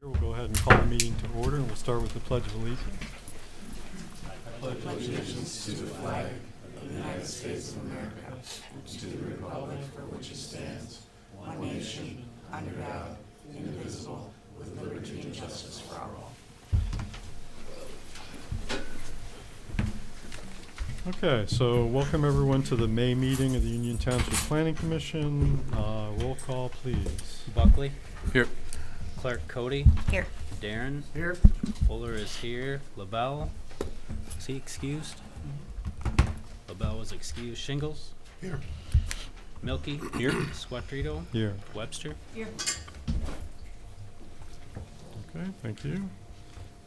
We'll go ahead and call the meeting to order, and we'll start with the Pledge of Allegiance. Pledge allegiance to the flag of the United States of America and to the republic for which it stands, one nation, under God, indivisible, with liberty and justice for all. Okay, so welcome everyone to the May meeting of the Union Township Planning Commission. Roll call, please. Buckley. Here. Clark Cody. Here. Darren. Here. Fuller is here. LaBelle. Is he excused? LaBelle was excused. Shingles. Here. Milky. Here. Squatrito. Here. Webster. Here. Okay, thank you.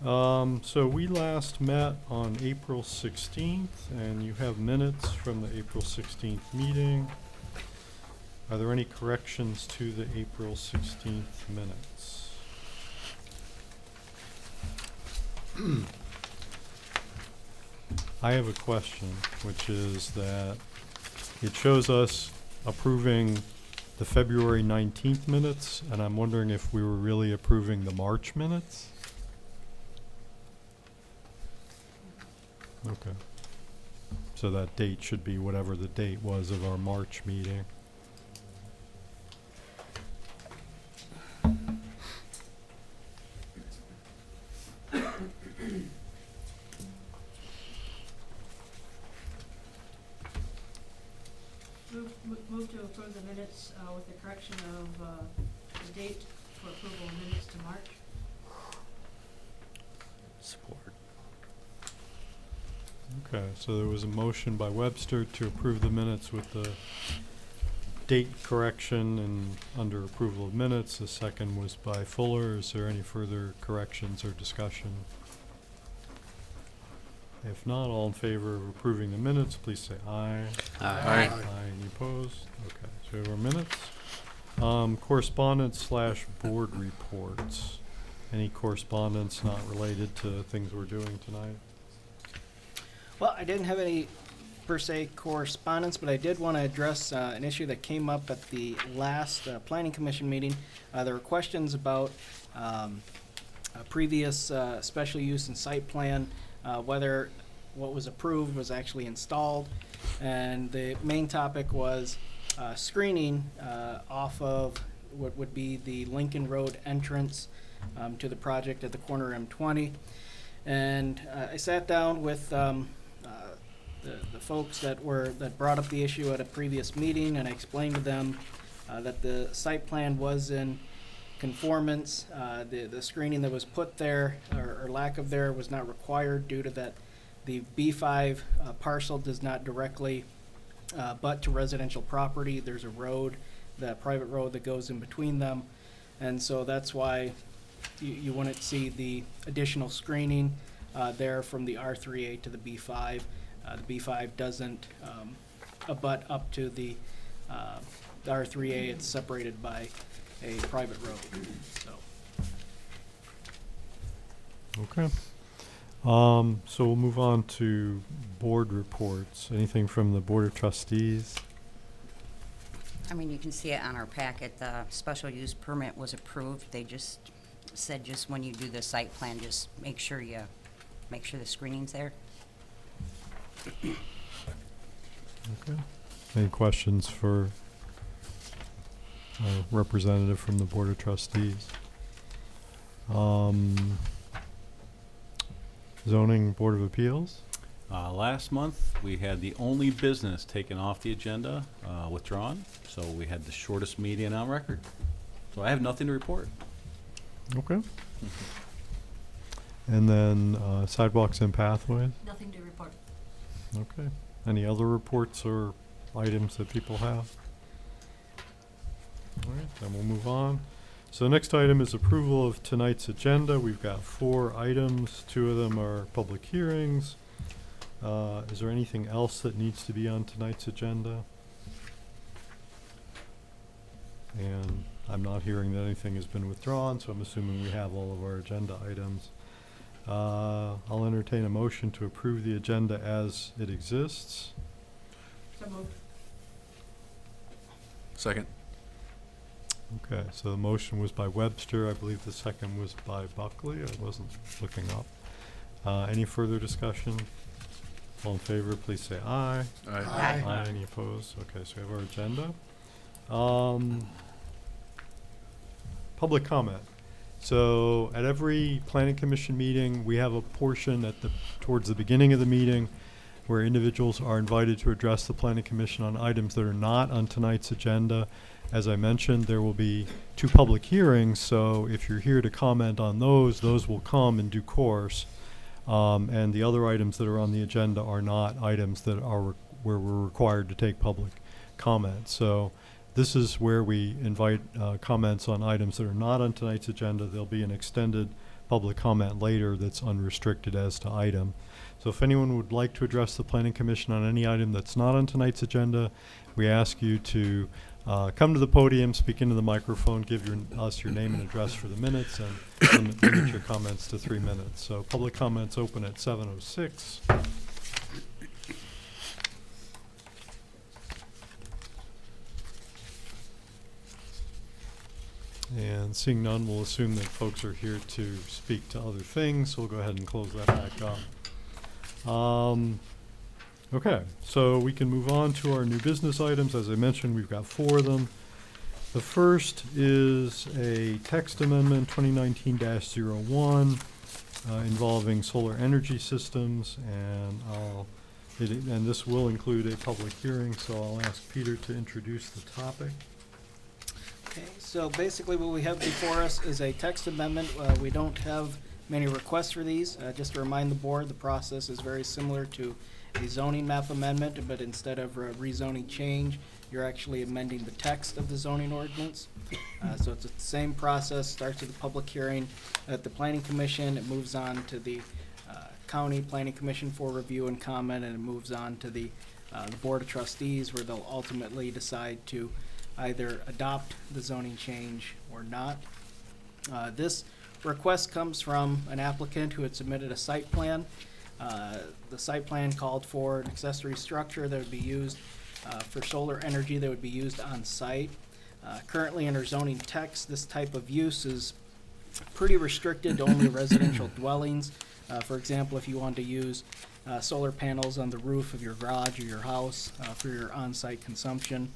So we last met on April 16th, and you have minutes from the April 16th meeting. Are there any corrections to the April 16th minutes? I have a question, which is that it shows us approving the February 19th minutes, and I'm wondering if we were really approving the March minutes? Okay. So that date should be whatever the date was of our March meeting. Move to approve the minutes with the correction of the date for approval of minutes to March. Support. Okay, so there was a motion by Webster to approve the minutes with the date correction and under approval of minutes. The second was by Fuller. Is there any further corrections or discussion? If not, all in favor of approving the minutes, please say aye. Aye. Any opposed? Okay, so we have our minutes. Correspondence/board reports. Any correspondence not related to things we're doing tonight? Well, I didn't have any per se correspondence, but I did want to address an issue that came up at the last Planning Commission meeting. There were questions about a previous special use and site plan, whether what was approved was actually installed. And the main topic was screening off of what would be the Lincoln Road entrance to the project at the corner of M20. And I sat down with the folks that brought up the issue at a previous meeting, and I explained to them that the site plan was in conformance. The screening that was put there, or lack of there, was not required due to that the B5 parcel does not directly butt to residential property. There's a road, the private road that goes in between them, and so that's why you wouldn't see the additional screening there from the R3A to the B5. The B5 doesn't abut up to the R3A. It's separated by a private road. So. Okay. So we'll move on to board reports. Anything from the Board of Trustees? I mean, you can see it on our packet. The special use permit was approved. They just said just when you do the site plan, just make sure the screening's there. Okay. Any questions for a representative from the Board of Trustees? Zoning Board of Appeals? Last month, we had the only business taken off the agenda, withdrawn, so we had the shortest meeting on record. So I have nothing to report. Okay. And then sidewalks and pathways? Nothing to report. Okay. Any other reports or items that people have? All right, then we'll move on. So the next item is approval of tonight's agenda. We've got 4 items. 2 of them are public hearings. Is there anything else that needs to be on tonight's agenda? And I'm not hearing that anything has been withdrawn, so I'm assuming we have all of our agenda items. I'll entertain a motion to approve the agenda as it exists. So moved. Second. Okay, so the motion was by Webster. I believe the second was by Buckley. I wasn't looking up. Any further discussion? All in favor, please say aye. Aye. Aye. Any opposed? Okay, so we have our agenda. Public comment. So at every planning commission meeting, we have a portion towards the beginning of the meeting where individuals are invited to address the planning commission on items that are not on tonight's agenda. As I mentioned, there will be 2 public hearings, so if you're here to comment on those will come in due course. And the other items that are on the agenda are not items that are where we're required to take public comment. So this is where we invite comments on items that are not on tonight's agenda. There'll be an extended public comment later that's unrestricted as to item. So if anyone would like to address the Planning Commission on any item that's not on tonight's agenda, we ask you to come to the podium, speak into the microphone, give us your name and address for the minutes, and limit your comments to 3 minutes. So public comments open at 7:06. And seeing none, we'll assume that folks are here to speak to other things, so we'll go ahead and close that back up. Okay, so we can move on to our new business items. As I mentioned, we've got 4 of them. The first is a text amendment, 2019-01, involving solar energy systems, and and this will include a public hearing, so I'll ask Peter to introduce the topic. Okay, so basically what we have before us is a text amendment. We don't have many requests for these. Just to remind the board, the process is very similar to a zoning map amendment, but instead of a rezoning change, you're actually amending the text of the zoning ordinance. So it's the same process, starts with a public hearing at the Planning Commission, it moves on to the County Planning Commission for review and comment, and it moves on to the Board of Trustees, where they'll ultimately decide to either adopt the zoning change or not. This request comes from an applicant who had submitted a site plan. The site plan called for an accessory structure that would be used for solar energy that would be used on site. Currently in our zoning text, this type of use is pretty restricted to only residential dwellings. For example, if you want to use solar panels on the roof of your garage or your house for your on-site consumption.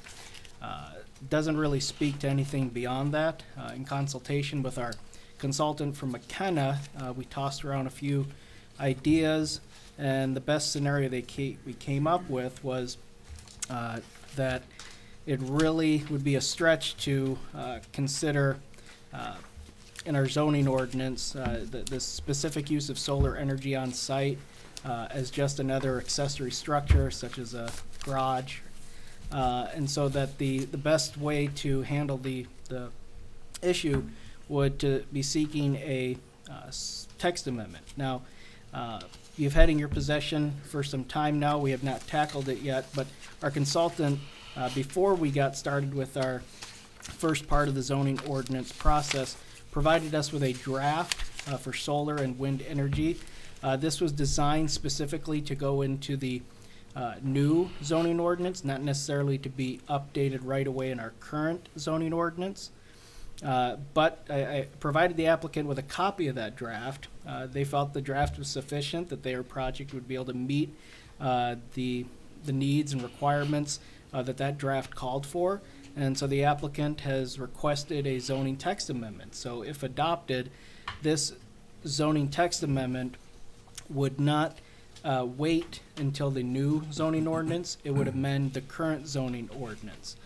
Doesn't really speak to anything beyond that. In consultation with our consultant from McKenna, we tossed around a few ideas, and the best scenario we came up with was that it really would be a stretch to consider in our zoning ordinance the specific use of solar energy on site as just another accessory structure such as a garage. And so that the best way to handle the issue would to be seeking a text amendment. Now, you've had in your possession for some time now. We have not tackled it yet, but our consultant, before we got started with our first part of the zoning ordinance process, provided us with a draft for solar and wind energy. This was designed specifically to go into the new zoning ordinance, not necessarily to be updated right away in our current zoning ordinance. But I provided the applicant with a copy of that draft. They felt the draft was sufficient, that their project would be able to meet the needs and requirements that draft called for. And so the applicant has requested a zoning text amendment. So if adopted, this zoning text amendment would not wait until the new zoning ordinance. It would amend the current zoning ordinance.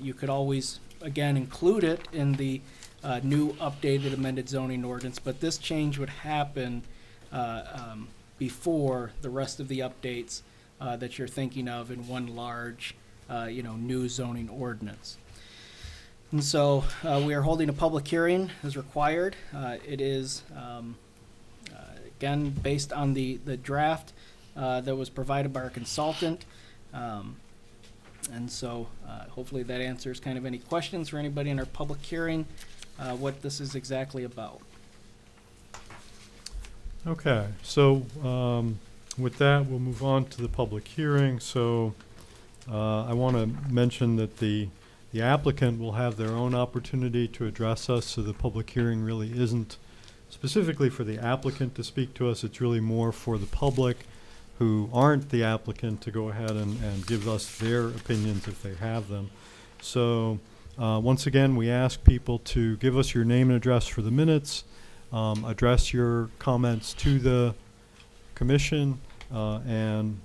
You could always, again, include it in the new updated amended zoning ordinance, but this change would happen before the rest of the updates that you're thinking of in one large new zoning ordinance. And so we are holding a public hearing as required. It is again based on the draft that was provided by our consultant. And so hopefully that answers kind of any questions for anybody in our public hearing what this is exactly about. Okay, so with that, we'll move on to the public hearing. So I want to mention that the The applicant will have their own opportunity to address us, so the public hearing really isn't specifically for the applicant to speak to us. It's really more for the public who aren't the applicant to go ahead and give us their opinions if they have them. So once again, we ask people to give us your name and address for the minutes, address your comments to the commission, and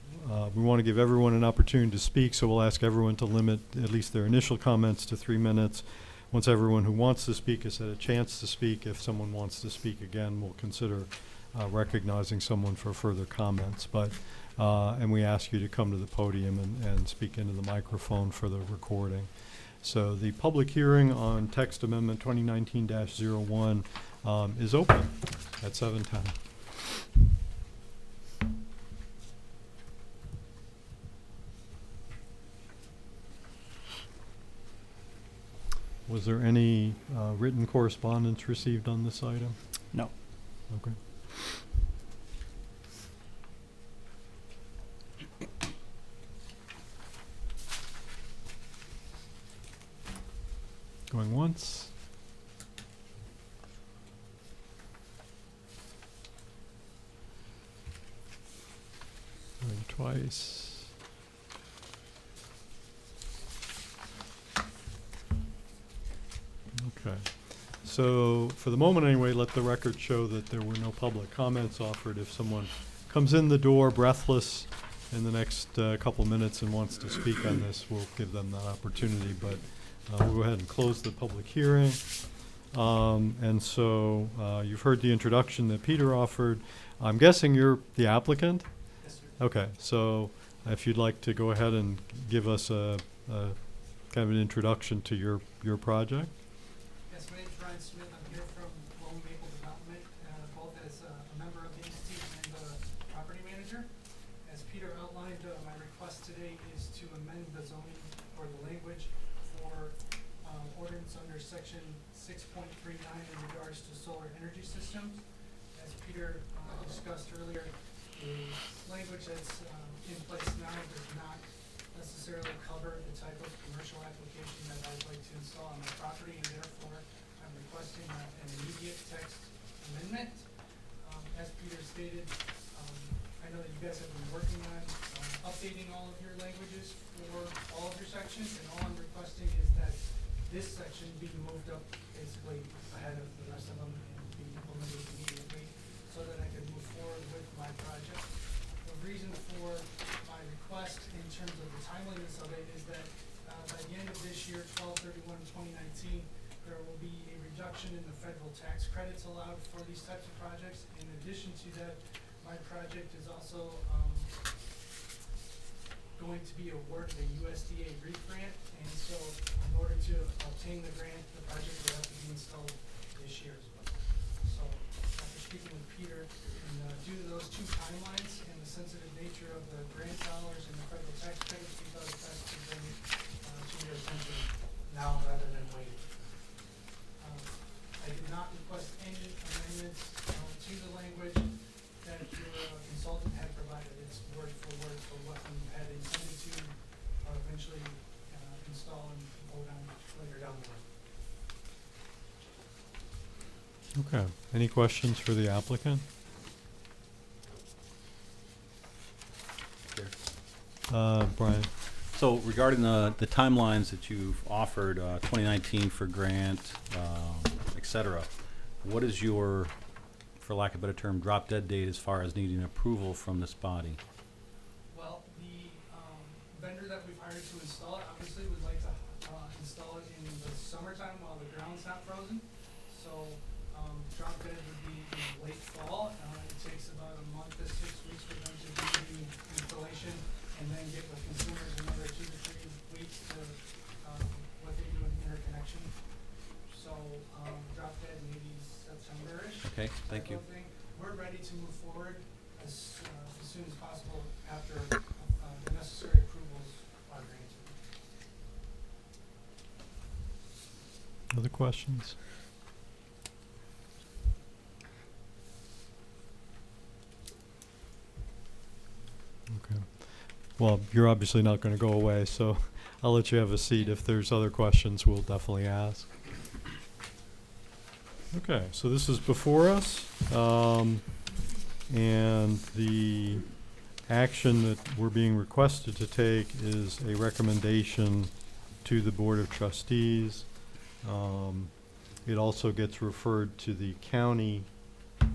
we want to give everyone an opportunity to speak, so we'll ask everyone to limit at least their initial comments to 3 minutes. Once everyone who wants to speak has had a chance to speak, if someone wants to speak again, we'll consider recognizing someone for further comments. But and we ask you to come to the podium and speak into the microphone for the recording. So the public hearing on text amendment 2019-01 is open at 7:10. Was there any written correspondence received on this item? No. Okay. Going once. Going twice. Okay. So for the moment anyway, let the record show that there were no public comments offered. If someone comes in the door breathless in the next couple minutes and wants to speak on this, we'll give them that opportunity. But we'll go ahead and close the public hearing. And so you've heard the introduction that Peter offered. I'm guessing you're the applicant? Yes, sir. Okay, so if you'd like to go ahead and give us a kind of an introduction to your project. Yes, my name's Ryan Smith. I'm here from Lone Maple Development, both as a member of the entity and the property manager. As Peter outlined, my request today is to amend the zoning or the language for ordinance under section 6.39 in regards to solar energy systems. As Peter discussed earlier, the language that's in place now does not necessarily cover the type of commercial application that I'd like to install on my property, and therefore I'm requesting an immediate text amendment. As Peter stated, I know that you guys have been working on updating all of your languages for all of your sections, and all I'm requesting is that this section be moved up basically ahead of the rest of them and be implemented immediately so that I can move forward with my project. The reason for my request in terms of the timeliness of it is that by the end of this year, 12/31/2019, there will be a reduction in the federal tax credits allowed for these types of projects. In addition to that, my project is also going to be awarded a USDA REAP grant, and so in order to obtain the grant, the project will have to be installed this year as well. So after speaking with Peter, and due to those two timelines and the sensitive nature of the grant dollars and the federal tax credits, we thought it best to bring it to your attention now rather than wait. I did not request any amendments to the language that your consultant had provided. It's word for word for what we had intended to eventually install and vote on later down the road. Okay. Any questions for the applicant? Brian? So regarding the timelines that you've offered, 2019 for grant, et cetera, what is your, for lack of a better term, drop dead date as far as needing approval from this body? Well, the vendor that we've hired to install it obviously would like to install it in the summertime while the ground's not frozen. So drop dead would be in late fall. It takes about a month to 6 weeks for them to do the installation and then get with consumers another 2 to 3 weeks to what they do in interconnection. So drop dead maybe September-ish. Okay, thank you. type of thing. We're ready to move forward as soon as possible after the necessary approvals are granted. Other questions? Okay. Well, you're obviously not going to go away, so I'll let you have a seat. If there's other questions, we'll definitely ask. Okay, so this is before us, and the action that we're being requested to take is a recommendation to the Board of Trustees. It also gets referred to the County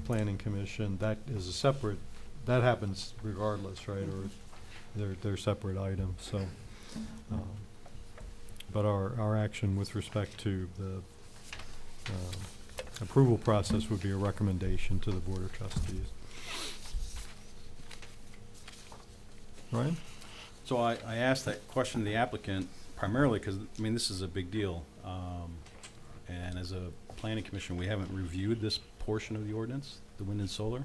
Planning Commission. That is a separate, that happens regardless, right? Or they're separate items, so. But our action with respect to the approval process would be a recommendation to the Board of Trustees. Ryan? So I asked that question to the applicant primarily because, I mean, this is a big deal. And as a planning commission, we haven't reviewed this portion of the ordinance, the wind and solar.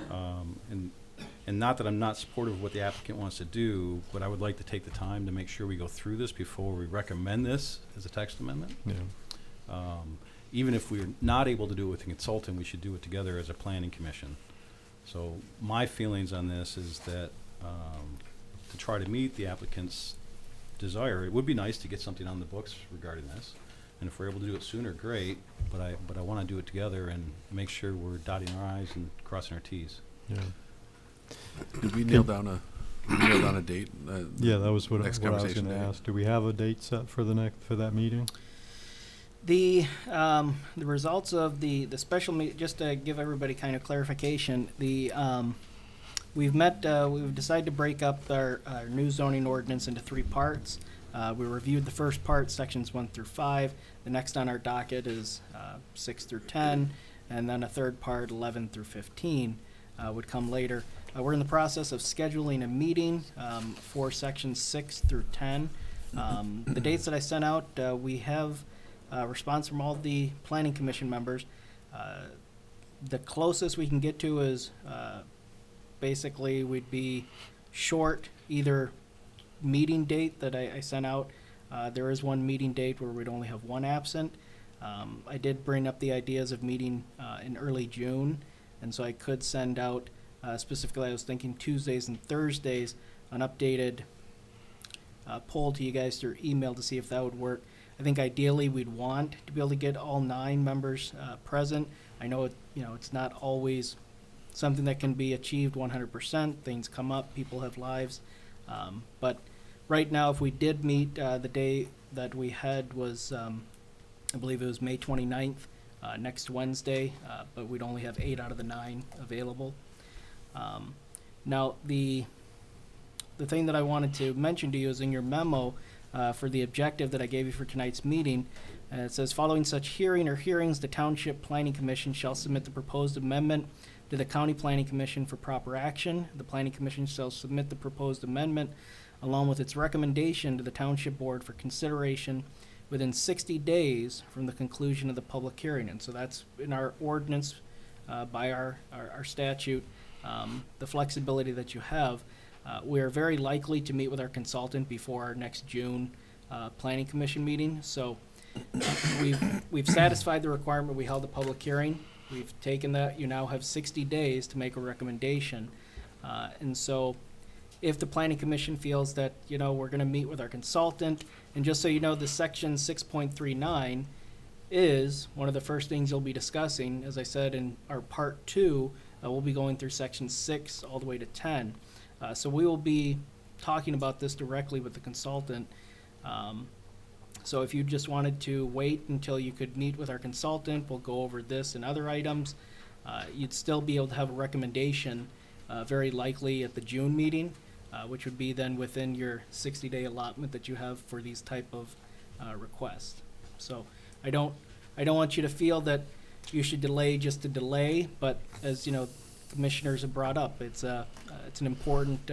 And not that I'm not supportive of what the applicant wants to do, but I would like to take the time to make sure we go through this before we recommend this as a text amendment. Yeah. Even if we're not able to do it with a consultant, we should do it together as a planning commission. So my feelings on this is that to try to meet the applicant's desire, it would be nice to get something on the books regarding this. And if we're able to do it sooner, great, but I want to do it together and make sure we're dotting our I's and crossing our T's. Yeah. Did we nail down a date? Yeah, that was what I Next was conversation going to date. ask. Do we have a date set for for that meeting? The results of the special meeting, just to give everybody kind of clarification, we've decided to break up our new zoning ordinance into 3 parts. We reviewed the first part, sections 1 through 5. The next on our docket is 6 through 10, and then a third part, 11 through 15, would come later. We're in the process of scheduling a meeting for sections 6 through 10. The dates that I sent out, we have response from all the planning commission members. The closest we can get to is basically we'd be short either meeting date that I sent out. There is one meeting date where we'd only have 1 absent. I did bring up the ideas of meeting in early June, and so I could send out specifically, I was thinking Tuesdays and Thursdays, an updated poll to you guys through email to see if that would work. I think ideally we'd want to be able to get all 9 members present. I know it's not always something that can be achieved 100%. Things come up, people have lives. But right now, if we did meet, the day that we had was, I believe it was May 29th, next Wednesday, but we'd only have 8 out of the 9 available. Now, the thing that I wanted to mention to you is in your memo for the objective that I gave you for tonight's meeting. It says, following such hearing or hearings, the Township Planning Commission shall submit the proposed amendment to the County Planning Commission for proper action. The Planning Commission shall submit the proposed amendment along with its recommendation to the Township Board for consideration within 60 days from the conclusion of the public hearing. And so that's in our ordinance by our statute, the flexibility that you have. We are very likely to meet with our consultant before our next June Planning Commission meeting. So we've satisfied the requirement. We held a public hearing. We've taken that. You now have 60 days to make a recommendation. And so if the Planning Commission feels that, we're going to meet with our consultant, and just so you know, the section 6.39 is one of the first things you'll be discussing. As I said, in our part 2, we'll be going through section 6 all the way to 10. So we will be talking about this directly with the consultant. So if you just wanted to wait until you could meet with our consultant, we'll go over this and other items. You'd still be able to have a recommendation very likely at the June meeting, which would be then within your 60-day allotment that you have for these type of requests. So I don't want you to feel that you should delay just to delay, but as commissioners have brought up, it's an important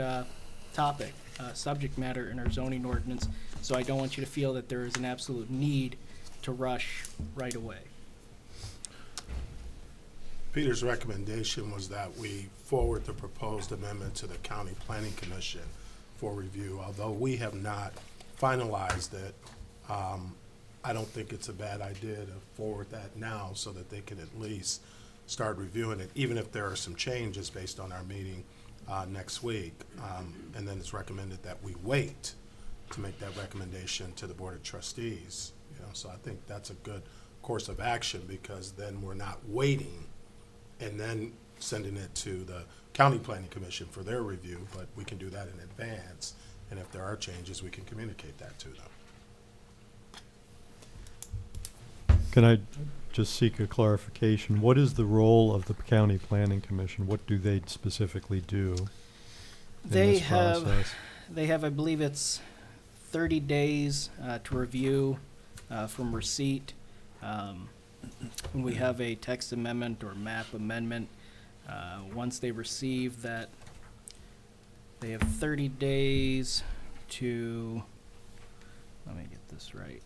topic, subject matter in our zoning ordinance. So I don't want you to feel that there is an absolute need to rush right away. Peter's recommendation was that we forward the proposed amendment to the County Planning Commission for review. Although we have not finalized it, I don't think it's a bad idea to forward that now so that they can at least start reviewing it, even if there are some changes based on our meeting next week. And then it's recommended that we wait to make that recommendation to the Board of Trustees. You know, so I think that's a good course of action, because then we're not waiting and then sending it to the County Planning Commission for their review, but we can do that in advance, and if there are changes, we can communicate that to them. Can I just seek a clarification? What is the role of the County Planning Commission? What do they specifically do in They this have, process? I believe it's 30 days to review from receipt. When we have a text amendment or map amendment, once they receive that, they have 30 days to, let me get this right.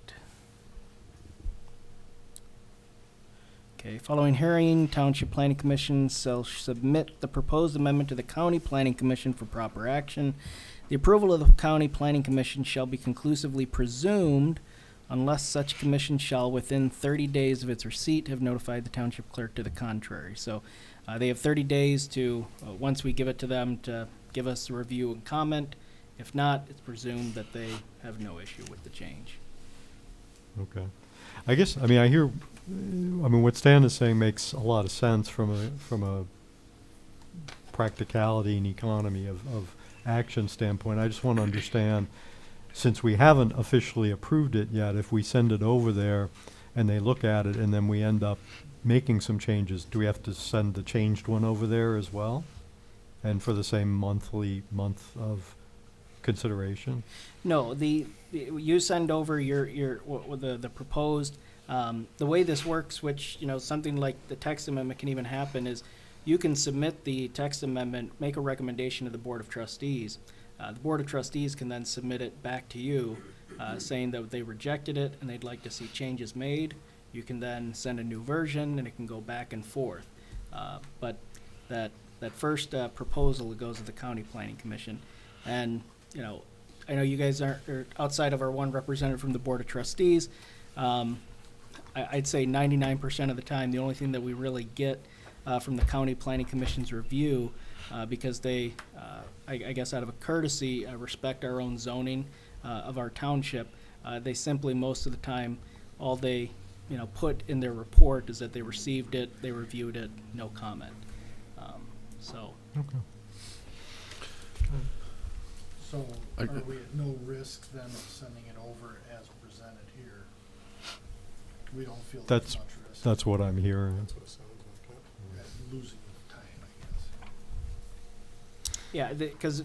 Okay, following hearing, Township Planning Commission shall submit the proposed amendment to the County Planning Commission for proper action. The approval of the County Planning Commission shall be conclusively presumed unless such commission shall, within 30 days of its receipt, have notified the Township Clerk to the contrary. So they have 30 days to, once we give it to them, to give us a review and comment. If not, it's presumed that they have no issue with the change. Okay. I guess, I mean, I hear, what Stan is saying makes a lot of sense from a practicality and economy of action standpoint. I just want to understand, since we haven't officially approved it yet, if we send it over there and they look at it and then we end up making some changes, do we have to send the changed one over there as well? And for the same month of consideration? No, you send over the proposed. The way this works, which, something like the text amendment can even happen, is you can submit the text amendment, make a recommendation to the Board of Trustees. The Board of Trustees can then submit it back to you, saying that they rejected it and they'd like to see changes made. You can then send a new version and it can go back and forth. But that first proposal that goes to the County Planning Commission. And, I know you guys are outside of our one representative from the Board of Trustees. I'd say 99% of the time, the only thing that we really get from the County Planning Commission's review, because they, I guess out of a courtesy, respect our own zoning of our township, they simply, most of the time, all they, put in their report is that they received it, they reviewed it, no comment. Okay. So I- are we at no risk then of sending it over as presented here? We don't feel That's- much risk That's what I'm hearing. That's what it sounds like. at losing time, I guess. Yeah, because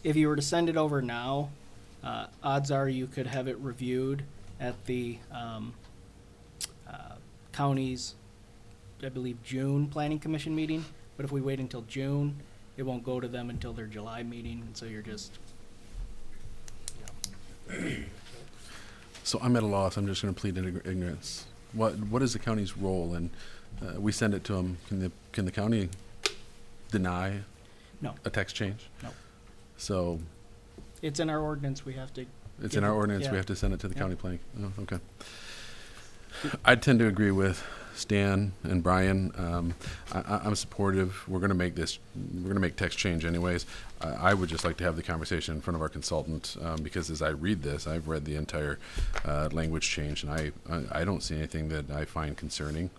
if you were to send it over now, odds are you could have it reviewed at the county's, I believe, June Planning Commission meeting. But if we wait until June, it won't go to them until their July meeting, and so you're just, So I'm at a loss. I'm just going to plead ignorance. What is the county's role? And we send it to them. Can the county deny No. a text change? No. So it's in our ordinance, we have to. it's give in our it- ordinance. yeah. We have to send it to the Yeah. county planning. Oh, okay. I tend to agree with Stan and Brian. I'm supportive. We're going to make text change anyways. I would just like to have the conversation in front of our consultant, because as I read this, I've read the entire language change, and I don't see anything that I find concerning.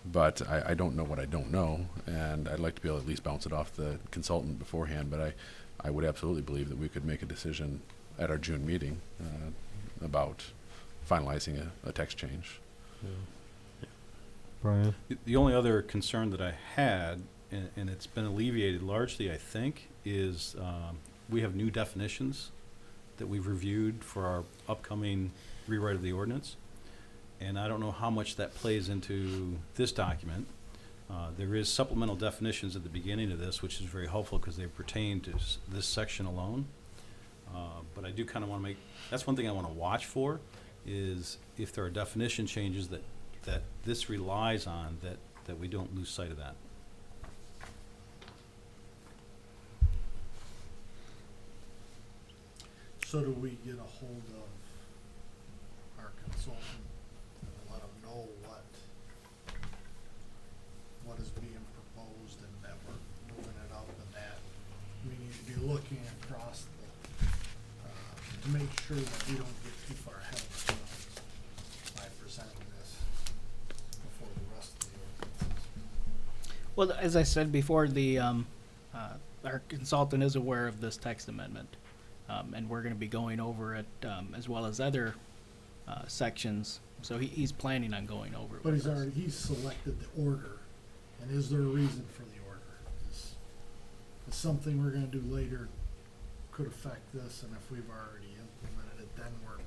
But I don't know what I don't know, and I'd like to be able to at least bounce it off the consultant beforehand. But I would absolutely believe that we could make a decision at our June meeting about finalizing a text change. Brian? The only other concern that I had, and it's been alleviated largely, I think, is we have new definitions that we've reviewed for our upcoming rewrite of the ordinance. And I don't know how much that plays into this document. There is supplemental definitions at the beginning of this, which is very helpful because they pertain to this section alone. But I do kind of want to that's one thing I want to watch for, is if there are definition changes that this relies on, that we don't lose sight of that. So do we get a hold of our consultant and let them know what is being proposed and that we're moving it up and that we need to be looking working across to make sure that we don't get too far ahead of ourselves by presenting this before the rest of the ordinances. Well, as I said before, our consultant is aware of this text amendment, and we're gonna be going over it, as well as other, sections, so he's planning on going over it But with us. he's selected the order, and is there a reason for the order? Is something we're gonna do later could affect this, and if we've already implemented it, then we're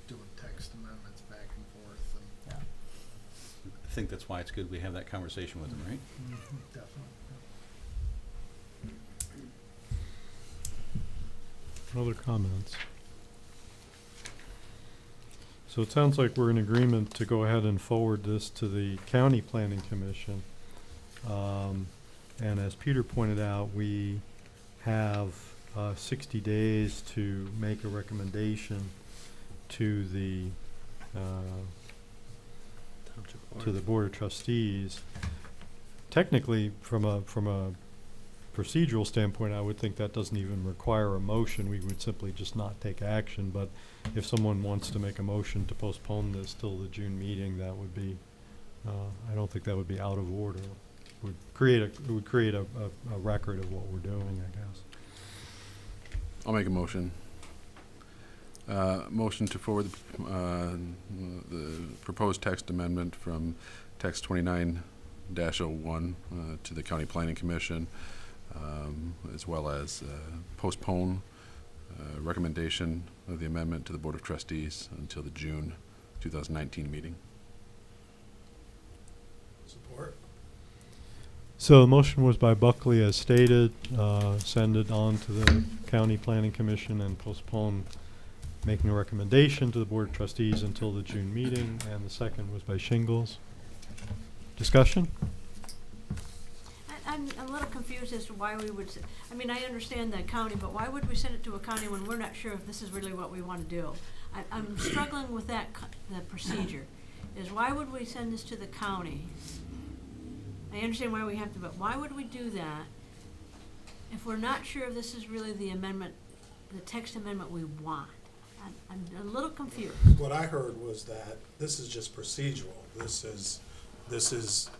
doing text amendments back and forth, and. I think that's why it's good we have that conversation with them, right? Definitely. Other comments? So it sounds like we're in agreement to go ahead and forward this to the County Planning Commission. And as Peter pointed out, we have 60 days to make a recommendation to the Board of Trustees. Technically, from a procedural standpoint, I would think that doesn't even require a motion. We would simply just not take action. But if someone wants to make a motion to postpone this till the June meeting, that would be, I don't think that would be out of order. It would create a record of what we're doing, I guess. I'll make a motion. Motion to forward the proposed text amendment from text 29-01 to the County Planning Commission, as well as postpone recommendation of the amendment to the Board of Trustees until the June 2019 meeting. Support. So the motion was by Buckley as stated, send it on to the County Planning Commission and postpone making a recommendation to the Board of Trustees until the June meeting, and the second was by Shingles. Discussion? I'm a little confused as to why we would, I mean, I understand the county, but why would we send it to a county when we're not sure if this is really what we want to do? I'm struggling with that, the procedure, is why would we send this to the county? I understand why we have to, but why would we do that if we're not sure if this is really the amendment, the text amendment we want? I'm a little confused. What I heard was that this is just procedural. This is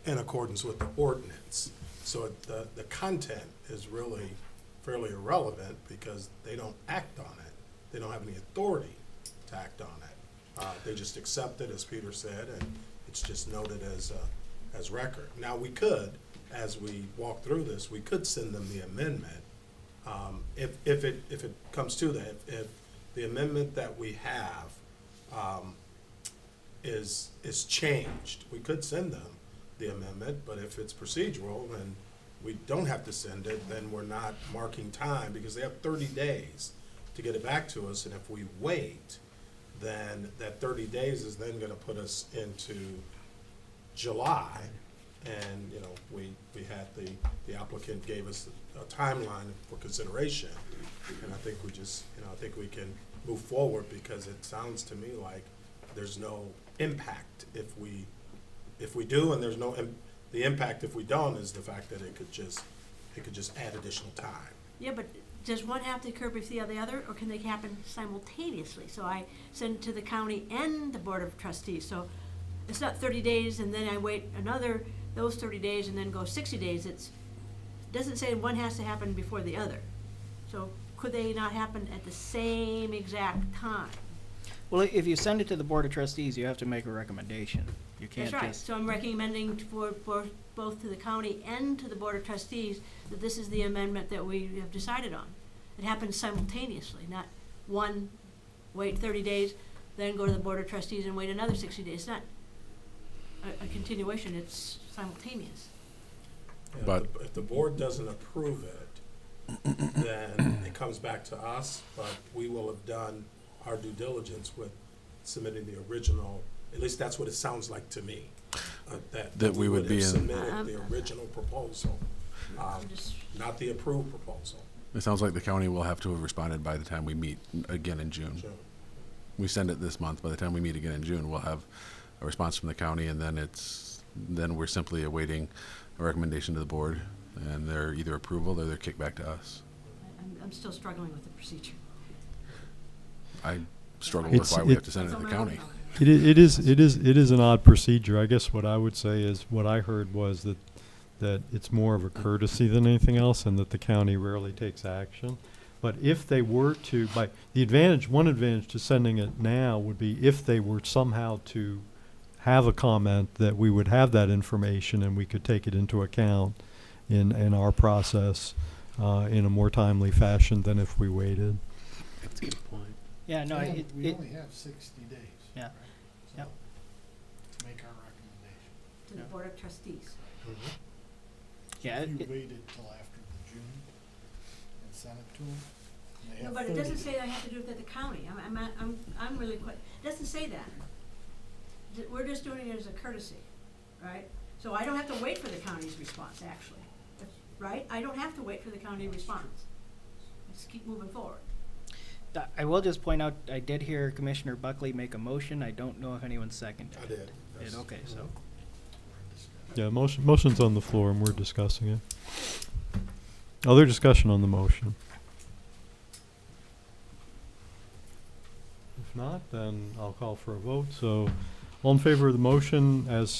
in accordance with the ordinance. So the content is really fairly irrelevant because they don't act on it. They don't have any authority to act on it. They just accept it, as Peter said, and it's just noted as record. Now, we could, as we walk through this, we could send them the amendment. If it comes to that, if the amendment that we have is changed, we could send them the amendment, but if it's procedural and we don't have to send it, then we're not marking time because they have 30 days to get it back to us, and if we wait, then that 30 days is then gonna put us into July, and, you know, we had the applicant gave us a timeline for consideration, and I think we just, you know, I think we can move forward because it sounds to me like there's no impact if we do, and there's no, the impact if we don't is the fact that it could just add additional time. Yeah, but does one have to occur before the other, or can they happen simultaneously? So I send it to the county and the Board of Trustees, so it's not 30 days and then I wait those 30 days and then go 60 days. It doesn't say one has to happen before the other. So could they not happen at the same exact time? Well, if you send it to the Board of Trustees, you have to make a recommendation. You can't That's right, just. so I'm recommending for both to the county and to the Board of Trustees that this is the amendment that we have decided on. It happens simultaneously, not one, wait 30 days, then go to the Board of Trustees and wait another 60 days. It's not a continuation, it's simultaneous. Yeah, But- if the board doesn't approve it, then it comes back to us, but we will have done our due diligence with submitting the original, at least that's what it sounds like to me. That we would be have in- submitted the original proposal, I'm just, not the approved proposal. It sounds like the county will have to have responded by the time we meet again in June. So, We send it this month. By the time we meet again in June, we'll have a response from the county, and then we're simply awaiting a recommendation to the board, and they're either approval or they're kicked back to us. I'm I'm still struggling with the procedure. I struggle It's- with why we have it- to send it to the That's on my county. own. It is an odd procedure. I guess what I would say is, what I heard was that it's more of a courtesy than anything else, and that the county rarely takes action. But if they were to, one advantage to sending it now would be if they were somehow to have a comment, that we would have that information and we could take it into account in our process in a more timely fashion than if we waited. That's a good point. Yeah, no, And it, we it, only have 60 days. Yeah. right? So, Yep. to make our recommendation. To the Yeah. Board of Trustees. yeah, If you it, waited till after the June and sent it to them, they No, have but it 30 doesn't say days. I have to do it at the county. I'm really quite, it doesn't say that. We're just doing it as a courtesy, right? So I don't have to wait for the county's response, actually, right? I don't have to wait for the county response. Just keep moving forward. I will just point out, I did hear Commissioner Buckley make a motion. I don't know if anyone seconded it. I did. Did, okay, so. Yeah, motion's on the floor and we're discussing it. Other discussion on the motion? If not, then I'll call for a vote. So, all in favor of the motion as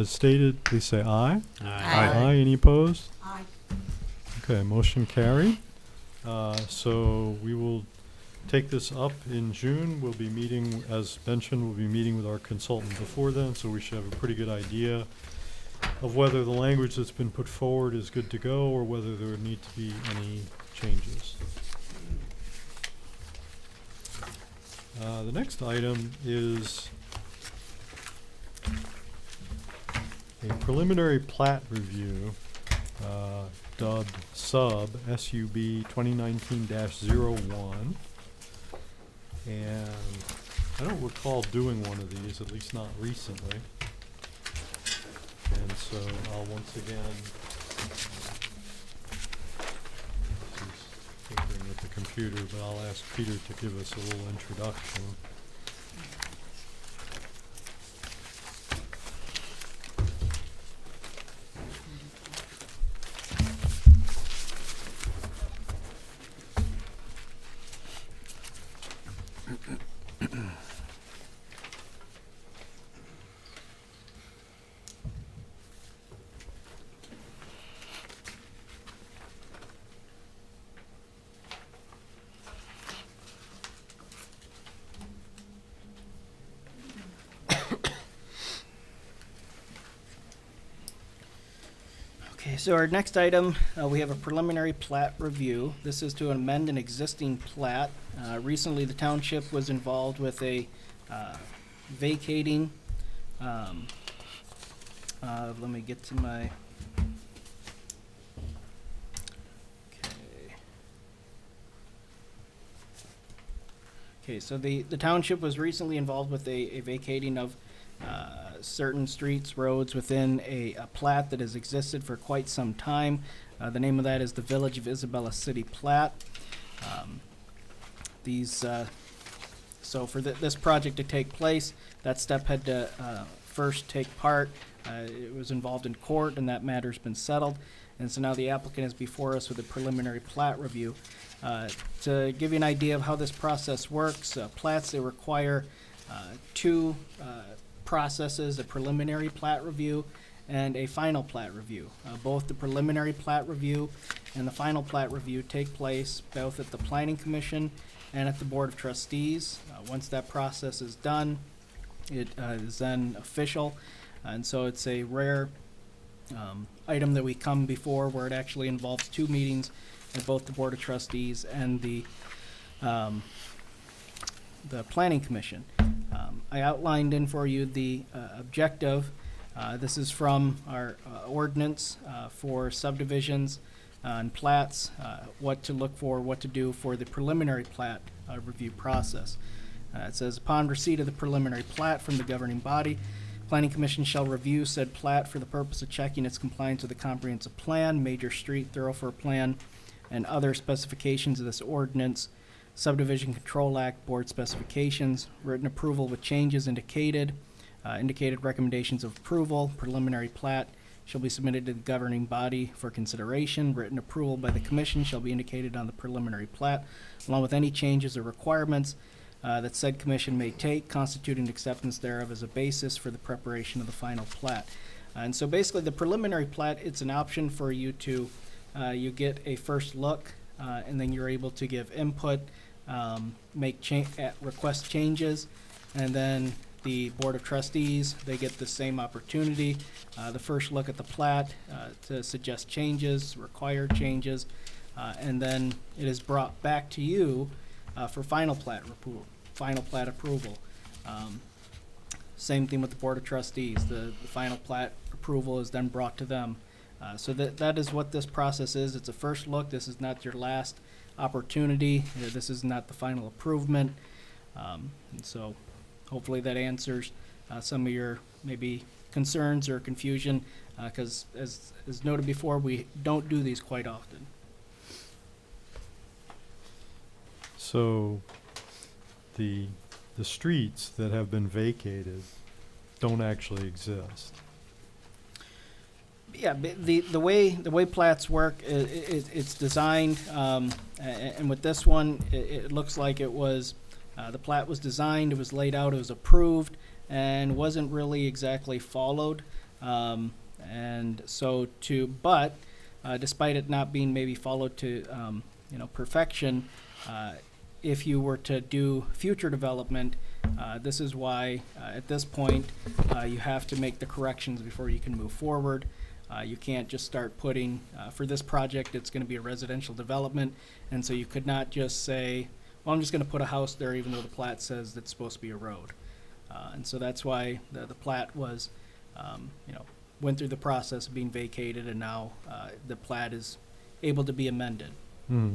stated, please say aye. Aye. Any opposed? Aye. Okay, motion carried. So we will take this up in June. We'll be meeting, as mentioned, we'll be meeting with our consultant before then, so we should have a pretty good idea of whether the language that's been put forward is good to go or whether there need to be any changes. The next item is a preliminary plat review, dubbed SUB 2019-01. And I don't recall doing one of these, at least not recently. And so I'll once again, this is tinkering with the computer, but I'll ask Peter to give us a little introduction. Okay, so our next item, we have a preliminary plat review. This is to amend an existing plat. Recently, the township was involved with a vacating. Let me get to my. Okay. Okay, so the township was recently involved with a vacating of certain streets, roads within a plat that has existed for quite some time. The name of that is the Village of Isabella City Plat. So for this project to take place, that step had to first take part. It was involved in court, and that matter's been settled. And so now the applicant is before us with a preliminary plat review. To give you an idea of how this process works, plats, they require two processes, a preliminary plat review and a final plat review. Both the preliminary plat review and the final plat review take place both at the Planning Commission and at the Board of Trustees. Once that process is done, it is then official, and so it's a rare item that we come before where it actually involves two meetings at both the Board of Trustees and the Planning Commission. I outlined in for you the objective. This is from our ordinance for subdivisions and plats, what to look for, what to do for the preliminary plat review process. It says, upon receipt of the preliminary plat from the governing body, Planning Commission shall review said plat for the purpose of checking its compliance with the comprehensive plan, major street thoroughfare plan, and other specifications of this ordinance, Subdivision Control Act board specifications, written approval with changes indicated, indicated recommendations of approval, preliminary plat shall be submitted to the governing body for consideration. Written approval by the commission shall be indicated on the preliminary plat, along with any changes or requirements that said commission may take, constituting acceptance thereof as a basis for the preparation of the final plat. And so basically, the preliminary plat, it's an option for you to, you get a first look, and then you're able to give input, request changes, and then the Board of Trustees, they get the same opportunity, the first look at the plat, to suggest changes, require changes, and then it is brought back to you for final plat approval. Same thing with the Board of Trustees. The final plat approval is then brought to them. So that is what this process is. It's a first look. This is not your last opportunity. This is not the final improvement. And so hopefully that answers some of your maybe concerns or confusion, because as noted before, we don't do these quite often. So the streets that have been vacated don't actually exist. Yeah, the way plats work, it's designed, and with this one, it looks like it was, the plat was designed, it was laid out, it was approved, and wasn't really exactly followed. And so but despite it not being maybe followed to, perfection, if you were to do future development, this is why at this point you have to make the corrections before you can move forward. You can't just start putting, for this project, it's going to be a residential development, and so you could not just say, well, I'm just going to put a house there even though the plat says it's supposed to be a road. And so that's why the plat was, went through the process of being vacated, and now the plat is able to be amended. Hmm.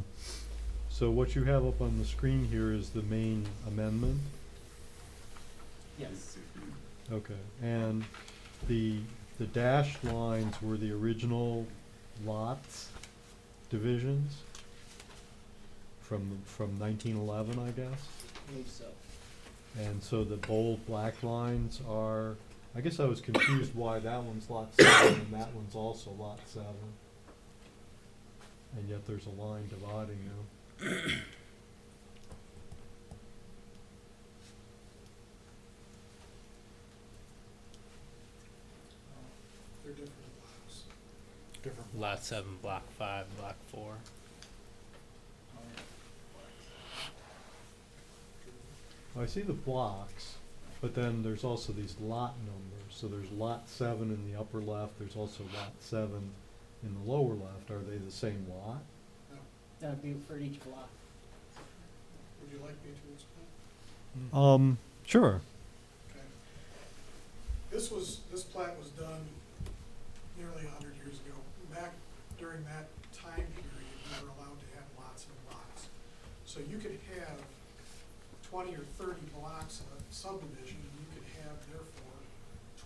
So what you have up on the screen here is the main amendment? Yes. Okay, and the dashed lines were the original lots divisions from 1911, I guess? I believe so. And so the bold black lines are, I guess I was confused why that one's lot 7 and that one's also lot 7. And yet there's a line dividing them. They're different lots. Different. Lot 7, block 5, block 4. I see the blocks, but then there's also these lot numbers. So there's lot 7 in the upper left, there's also lot 7 in the lower left. Are they the same lot? That would be for each block. Would you like me to explain? Sure. Okay. This plat was done nearly 100 years ago. Back during that time period, you were allowed to have lots and lots. So you could have 20 or 30 blocks of a subdivision, and you could have therefore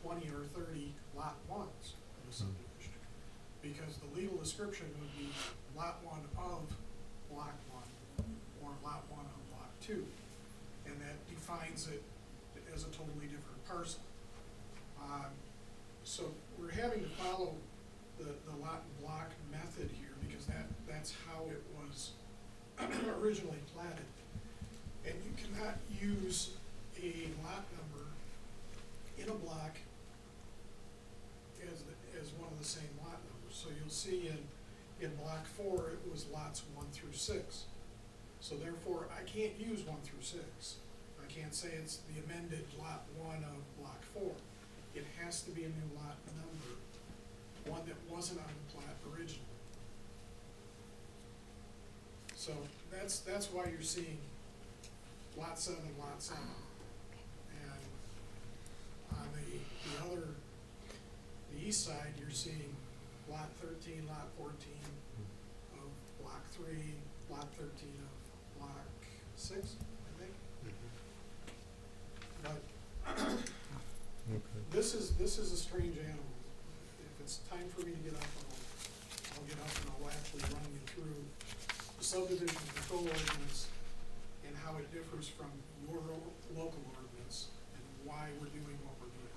20 or 30 lot ones of a subdivision. Because the legal description would be lot 1 of block 1 or lot 1 of block 2. And that defines it as a totally different parcel. So we're having to follow the lot and block method here because that's how it was originally platted. And you cannot use a lot number in a block as one of the same lot numbers. So you'll see in block 4 it was lots 1 through 6. So therefore I can't use 1 through 6. I can't say it's the amended lot 1 of block 4. It has to be a new lot number, one that wasn't on the plat originally. So that's why you're seeing lot 7, lot 7. And on the east side, you're seeing lot 13, lot 14 of block 3, lot 13 of block 6, I think. But Okay. this is a strange animal. If it's time for me to get up, I'll get up and I'll actually run you through the subdivision control ordinance and how it differs from your local ordinance and why we're doing what we're doing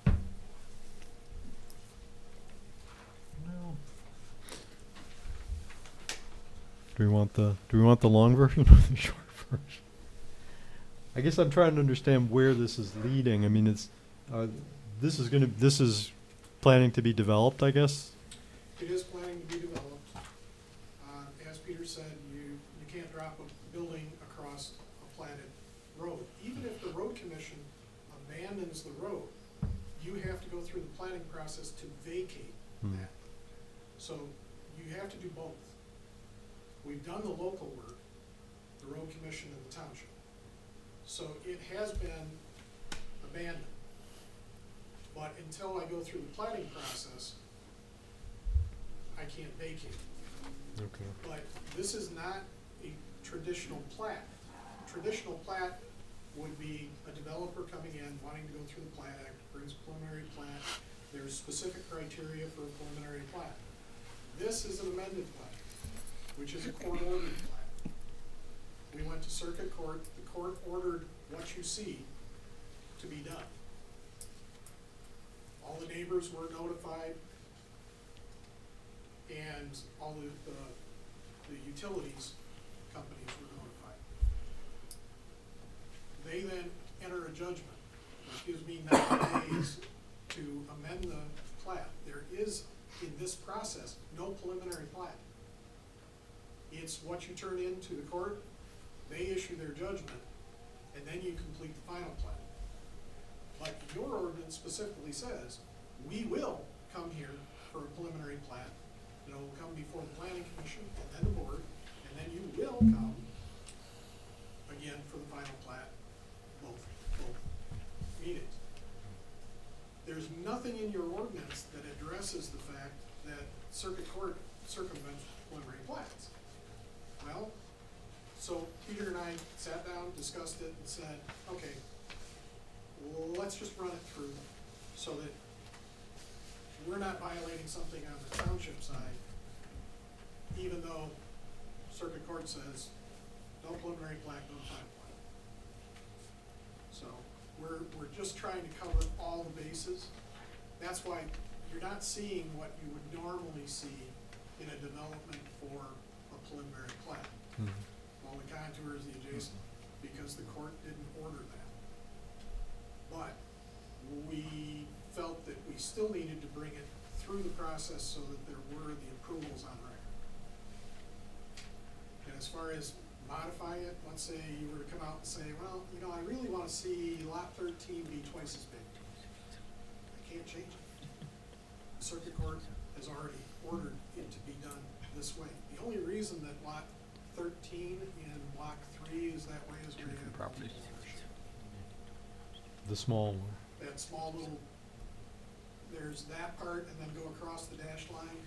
here. Do we want the long version or the short version? I guess I'm trying to understand where this is leading. I mean, this is planning to be developed, I guess? It is planning to be developed. As Peter said, you can't drop a building across a platted road. Even if the road commission abandons the road, you have to go through the planning process to vacate that. So you have to do both. We've done the local work, the road commission and the township. So it has been abandoned. But until I go through the planning process, I can't vacate. Okay. But this is not a traditional plat. Traditional plat would be a developer coming in, wanting to go through the Plat Act, brings a preliminary plat. There's specific criteria for a preliminary plat. This is an amended plat, which is a court-ordered plat. We went to circuit court. The court ordered what you see to be done. All the neighbors were notified, and all the utilities companies were notified. They then enter a judgment, which gives me 90 days to amend the plat. There is, in this process, no preliminary plat. It's what you turn into the court, they issue their judgment, and then you complete the final plat. But your ordinance specifically says, we will come here for a preliminary plat. It will come before the planning commission and then the board, and then you will come again for the final plat, both meetings. There's nothing in your ordinance that addresses the fact that circuit court circumvents preliminary plats. Well, so Peter and I sat down, discussed it, and said, okay, well, let's just run it through so that we're not violating something on the township side, even though circuit court says, no preliminary plat, no final plat. So we're just trying to cover all the bases. That's why you're not seeing what you would normally see in a development for a preliminary plat. All the contours, the adjacent, because the court didn't order that. But we felt that we still needed to bring it through the process so that there were the approvals on record. And as far as modifying it, let's say you were to come out and say, well, you know, I really want to see lot 13 be twice as big. I can't change it. The circuit court has already ordered it to be done this way. The only reason that lot 13 in block 3 is that way is where you have properties. The small one. That small little, there's that part and then go across the dashed line,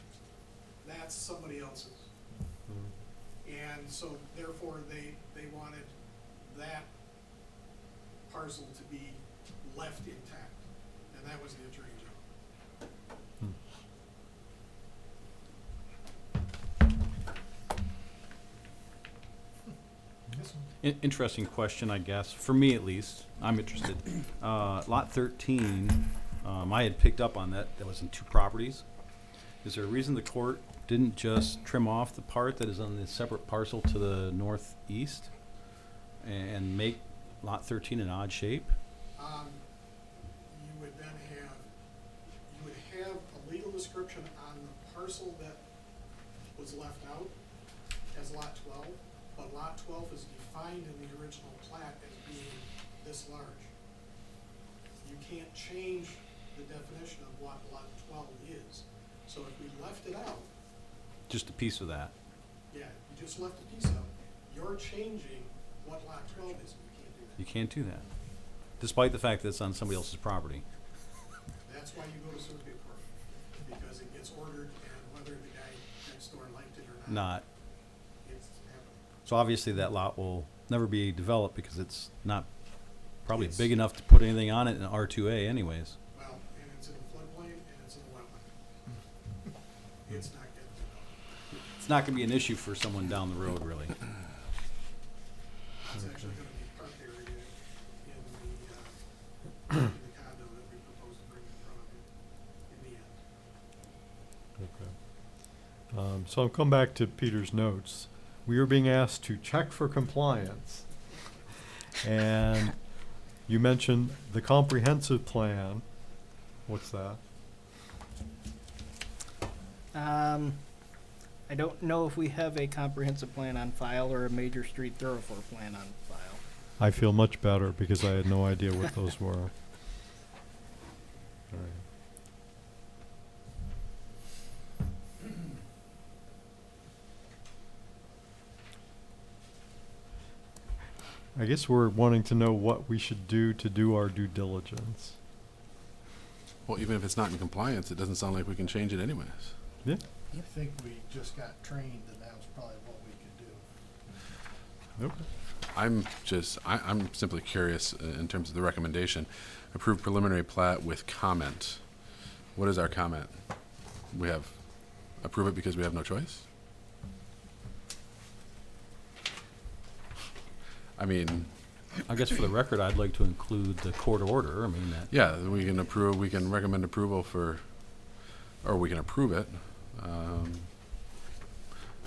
that's somebody else's. And so therefore they wanted that parcel to be left intact, and that was the attorney general. Interesting question, I guess, for me at least. I'm interested. Lot 13, I had picked up on that was in 2 properties. Is there a reason the court didn't just trim off the part that is on the separate parcel to the northeast and make lot 13 an odd shape? You would then have a legal description on the parcel that was left out as lot 12, but lot 12 is defined in the original plat as being this large. You can't change the definition of what lot 12 is. So if we left it out, Just a piece of that. yeah, you just left a piece out, you're changing what lot 12 is, and you can't do that. You can't do that, despite the fact that it's on somebody else's property. That's why you go to circuit court, because it gets ordered, and whether the guy next door liked it or not, it's happening. So obviously that lot will never be developed because it's not probably It's- big enough to put anything on it in R2A anyways. Well, and it's in a floodplain, and it's in a wetland. It's not getting developed. It's not gonna be an issue for someone down the road, really. It's actually gonna be park area in the condo that we propose to bring in front of you in the end. Okay. So I'll come back to Peter's notes. we are being asked to check for compliance. And you mentioned the comprehensive plan. What's that? I don't know if we have a comprehensive plan on file or a major street thoroughfare plan on file. I feel much better because I had no idea what those were. All right. I guess we're wanting to know what we should do to do our due diligence. Well, even if it's not in compliance, it doesn't sound like we can change it anyways. Yeah. I think we just got trained and that was probably what we could do. Okay. I'm simply curious in terms of the recommendation. Approve preliminary plat with comment. What is our comment? We have approve it because we have no choice? I mean, I guess for the record, I'd like to include the court order. I mean, that, yeah, we can recommend approval for, or we can approve it,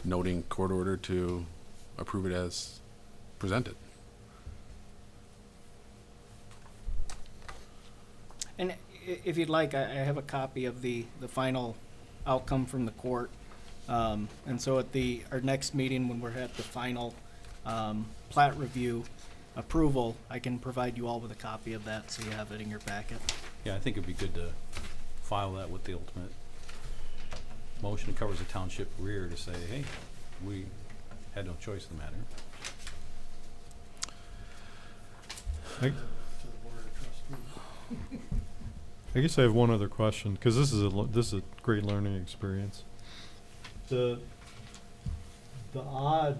noting court order to approve it as presented. And if you'd like, I have a copy of the final outcome from the court. And so at our next meeting, when we're at the final plat review approval, I can provide you all with a copy of that so you have it in your packet. yeah, I think it'd be good to file that with the ultimate motion. It covers the township rear to say, hey, we had no choice in the matter. I, To the board of trustees. I guess I have one other question because this is a great learning experience. The odd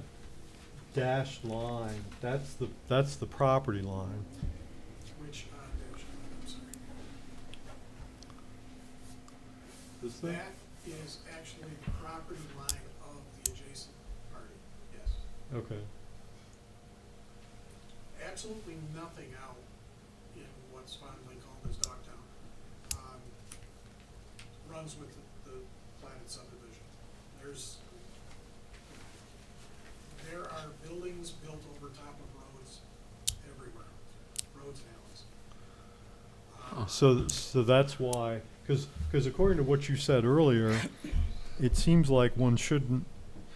dashed line, that's the property line. Which, dash, I'm sorry. This thing? That is actually the property line of the adjacent party, yes. Okay. Absolutely nothing out in what's fondly called as Dogtown, runs with the platted subdivision. There are buildings built over top of roads everywhere, roads and alleys. So that's why, because according to what you said earlier, it seems like one shouldn't,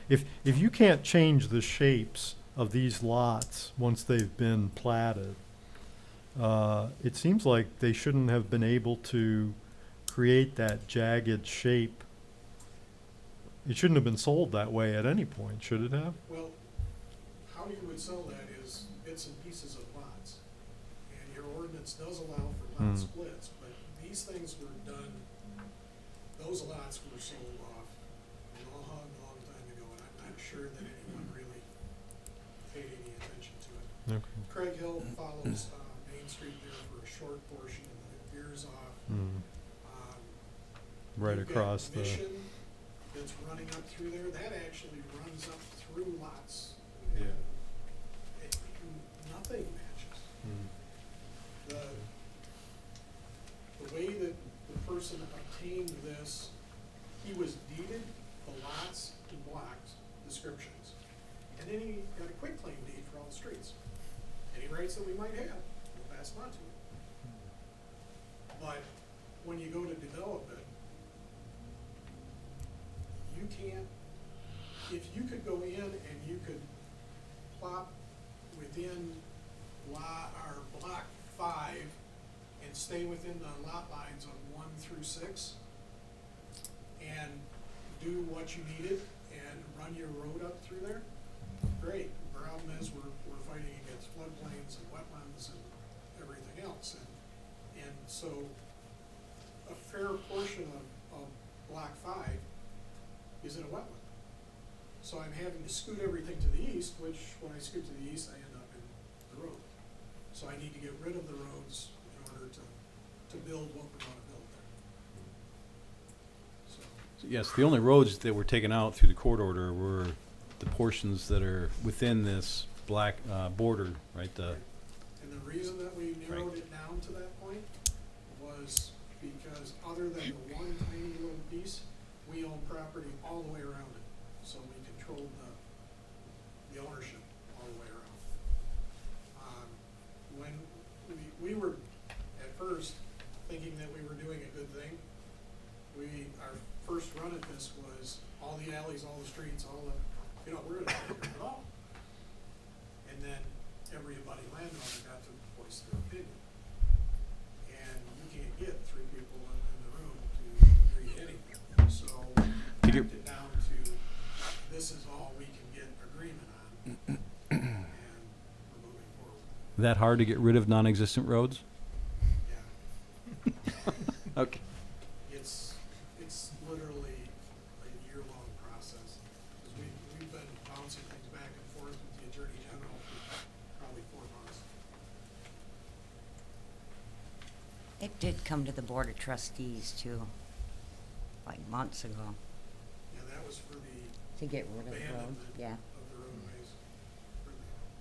if you can't change the shapes of these lots once they've been platted, it seems like they shouldn't have been able to create that jagged shape. It shouldn't have been sold that way at any point, should it have? Well, how you would sell that is bits and pieces of lots. And your ordinance does allow for lot splits, but these things were done, those lots were sold off a long, long time ago, and I'm not sure that anyone really paid any attention to it. Okay. Craig Hill follows, Main Street there for a short portion, and then it veers off. Right You've got across the. Mission that's running up through there, that actually runs up through lots. Yeah. And nothing matches. The way that the person obtained this, he was deeded the lots and block descriptions. And then he got a quitclaim deed for all the streets. Any rights that we might have, we'll pass them on to you. But when you go to develop it, you can't, if you could go in and you could plop within block 5 and stay within the lot lines of 1 through 6 and do what you needed and run your road up through there, great. The problem is we're fighting against floodplains and wetlands and everything else. And so a fair portion of block 5 is in a wetland. So I'm having to scoot everything to the east, which when I scoot to the east, I end up in the road. So I need to get rid of the roads in order to build what we're gonna build there. So, Yes, the only roads that were taken out through the court order were the portions that are within this black border, right? and the reason that we narrowed it down to that point was because other than the one tiny little piece, we own property all the way around it. So we controlled the ownership all the way around. When we were at first thinking that we were doing a good thing, our first run at this was all the alleys, all the streets, all the, we're gonna take care of it all. And then every abutting landowner got to voice their opinion. And you can't get three people in the room to agree to anything. So we backed it down to, this is all we can get agreement on. And we're moving forward. That hard to get rid of non-existent roads? Yeah. Okay. It's literally a year-long process. Because we've been bouncing things back and forth with the Attorney General for probably 4 months. It did come to the Board of Trustees too, like months ago, Yeah, that was for the to get rid of the road, abandonment yeah. of the roadways for the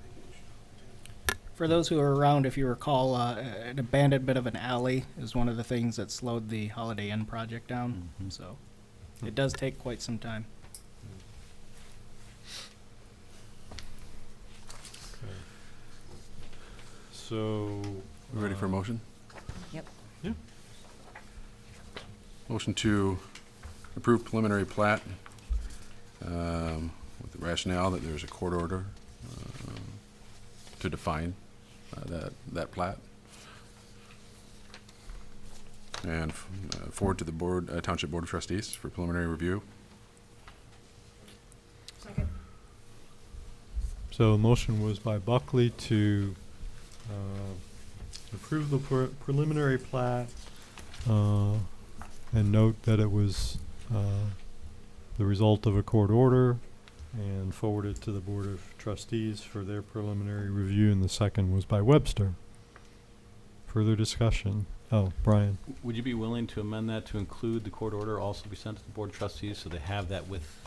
vacation. For those who are around, if you recall, an abandonment of an alley is one of the things that slowed the Holiday Inn project down. Mhm. So it does take quite some time. Okay. So. We ready for a motion? Yep. Yeah. Motion to approve preliminary plat with the rationale that there's a court order to define that plat. And forward to the Township Board of Trustees for preliminary review. Second. So a motion was by Buckley to approve the preliminary plat and note that it was the result of a court order and forwarded to the Board of Trustees for their preliminary review, and the second was by Webster. Further discussion? Oh, Brian. Would you be willing to amend that to include the court order also be sent to the Board of Trustees so they have that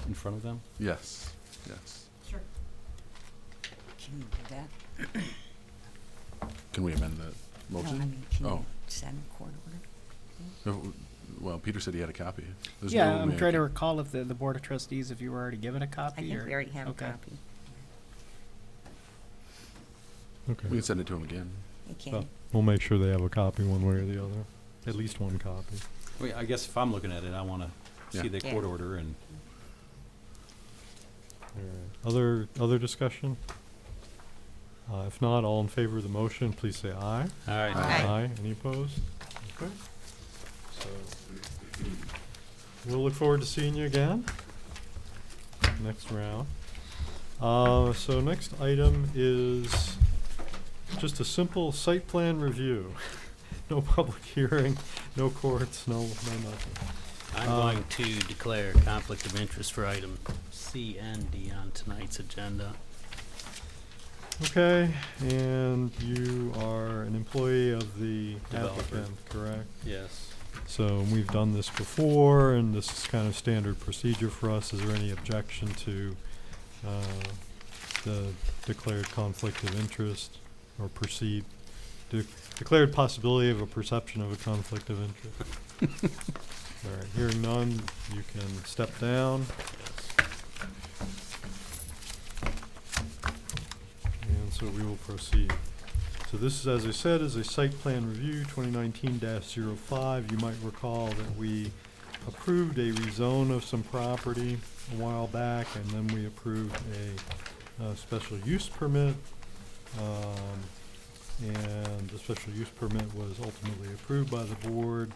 in front of them? Yes, yes. Sure. Can you do that? Can we amend that No, motion? I mean, can you Oh. send court order? No, well, Peter said he had a copy. There's Yeah, no I'm way I trying to can- recall if the Board of Trustees, if you were already given a I copy think or. we already have a Okay. copy. We Okay. can send it to him again. You Well, can. we'll make sure they have a copy one way or the other. At least one copy. I mean, I guess if I'm looking at it, I want to Yeah. see the Yeah. court order and All right. Other discussion? If not, all in favor of the motion, please say aye. all right. Aye. Any opposed? Okay. So, we'll look forward to seeing you again next round. So next item is just a simple site plan review. No public hearing, no courts, no nothing. I'm going to declare conflict of interest for item C and D on tonight's agenda. Okay, and you are an employee of the Developer. applicant, correct? Yes. So we've done this before, and this is kind of standard procedure for us. Is there any objection to the declared conflict of interest or perceived, declared possibility of a perception of a conflict of interest? All right, hearing none, you can step down. And so we will proceed. So this is, as I said, is a site plan review, 2019-05. You might recall that we approved a rezone of some property a while back, and then we approved a special use permit. And the special use permit was ultimately approved by the board.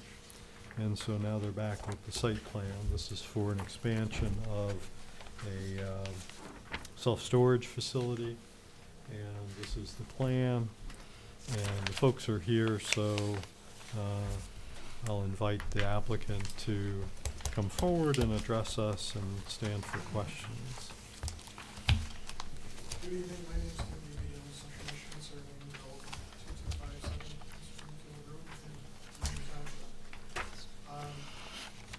And so now they're back with the site plan. This is for an expansion of a self-storage facility. And this is the plan. And the folks are here, so I'll invite the applicant to come forward and address us and stand for questions. Good evening, my name is Tim Levy, I'm a Central Michigan serving in Dalton, 2257 Springfield Road in Union Township.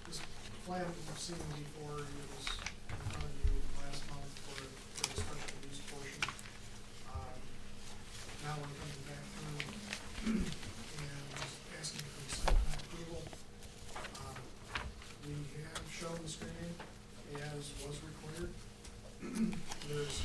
This plan you've seen before, it was in front of you last month for the special use portion. Now we're coming back through and just asking for the site plan approval. We have shown the screening as was required. There's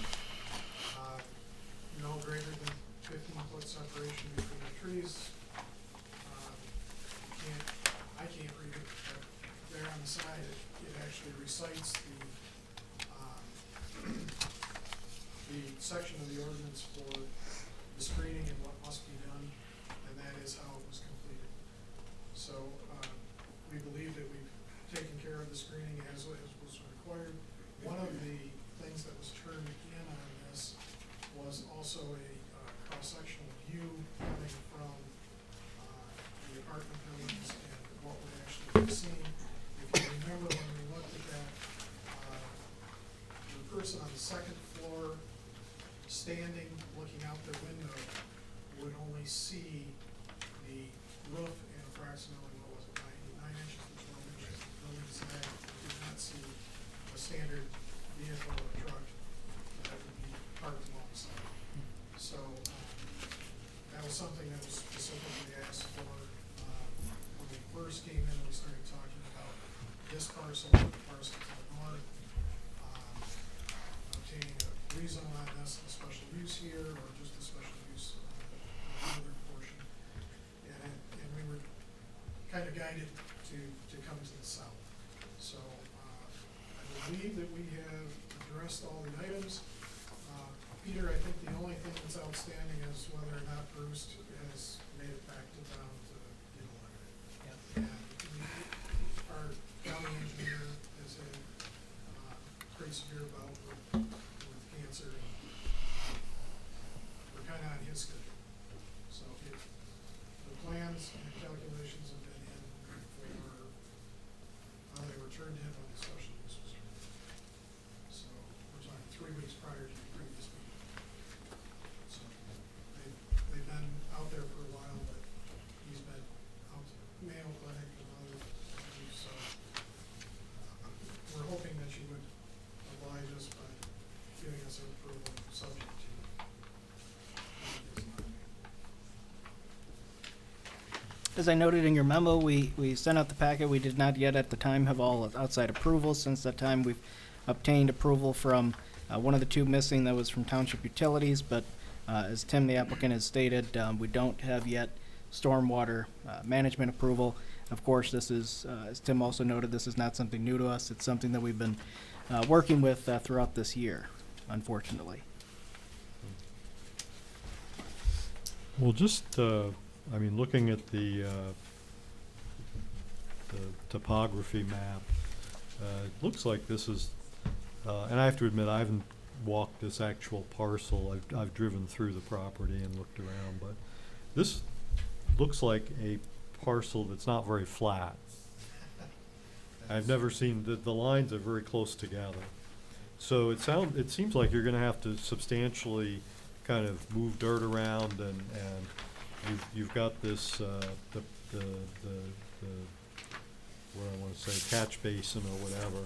the section of the ordinance for the screening and what must be done, and that is how it was completed. So, we believe that we've taken care of the screening as was required. One of the things that was turned in on this was also a cross-sectional view coming from the apartment buildings and what would actually be seen. If you remember when we looked at that, the person on the second floor standing, looking out their window, would only see the roof and approximately, what was it, 9 inches to 12 inches of building side. Did not see a standard vehicle or truck that would be parked alongside. So, that was something that was specifically asked for, when we first came in, we started talking about this parcel, the parcel to the north, obtaining a rezone on this, a special use here, or just a special use on the other portion. And we were kind of guided to come to the south. So, I believe that we have addressed all the items. Peter, I think the only thing that's outstanding is whether or not Bruce has made it back to town to get elected. And our county engineer has had pretty severe bout with cancer. We're kind of on his schedule. So the plans and calculations have been in for, they were turned in when the special use was turned. So we're talking 3 weeks prior to the previous meeting. So they've been out there for a while, but he's been out to Mayo Clinic and other things, so we're hoping that you would oblige us by giving us an approval subject to. As I noted in your memo, we sent out the packet. We did not yet at the time have all outside approvals. Since that time, we've obtained approval from one of the two missing that was from Township Utilities, but as Tim, the applicant, has stated, we don't have yet stormwater management approval. Of course, this is, as Tim also noted, this is not something new to us. It's something that we've been working with throughout this year, unfortunately. Well, just, I mean, looking at the topography map, it looks like this is, and I have to admit, I haven't walked this actual parcel. I've driven through the property and looked around, but this looks like a parcel that's not very flat. I've never seen, the lines are very close together. So it seems like you're gonna have to substantially kind of move dirt around, and you've got this, what I wanna say, catch basin or whatever.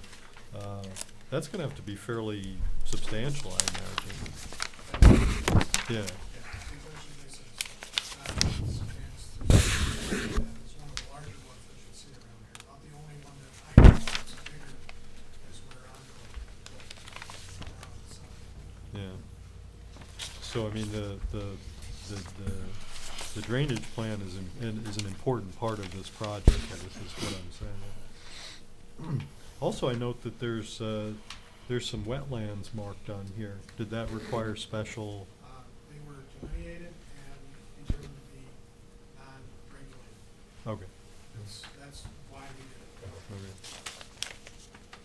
That's gonna have to be fairly substantial, I imagine. Yeah. Yeah. So, I mean, the drainage plan is an important part of this project, I guess is what I'm saying. Also, I note that there's some wetlands marked on here. Did that require special? They were delineated and determined to be non-regulated. Okay. That's why we did it. Okay.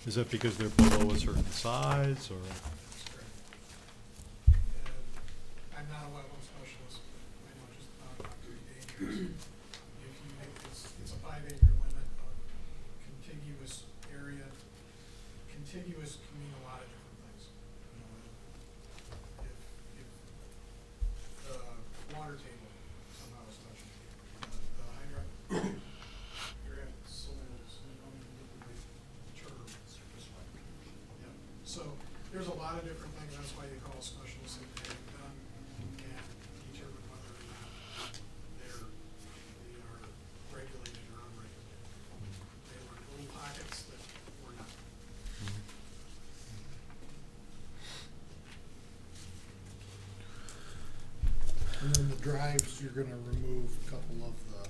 Is that because they're below a certain size, or? That's correct. I'm not a wetland specialist. I know just about 3 acres. If you make it's a 5 acre limit of contiguous area. Contiguous can mean a lot of different things. You know, if the water table somehow is touching the hydraulic soils, you don't even get the right term. Yeah. So there's a lot of different things. That's why you call specialists in there done and determine whether or not they are regulated or unregulated. They were little pockets that were not. And then the drives, you're gonna remove a couple of the,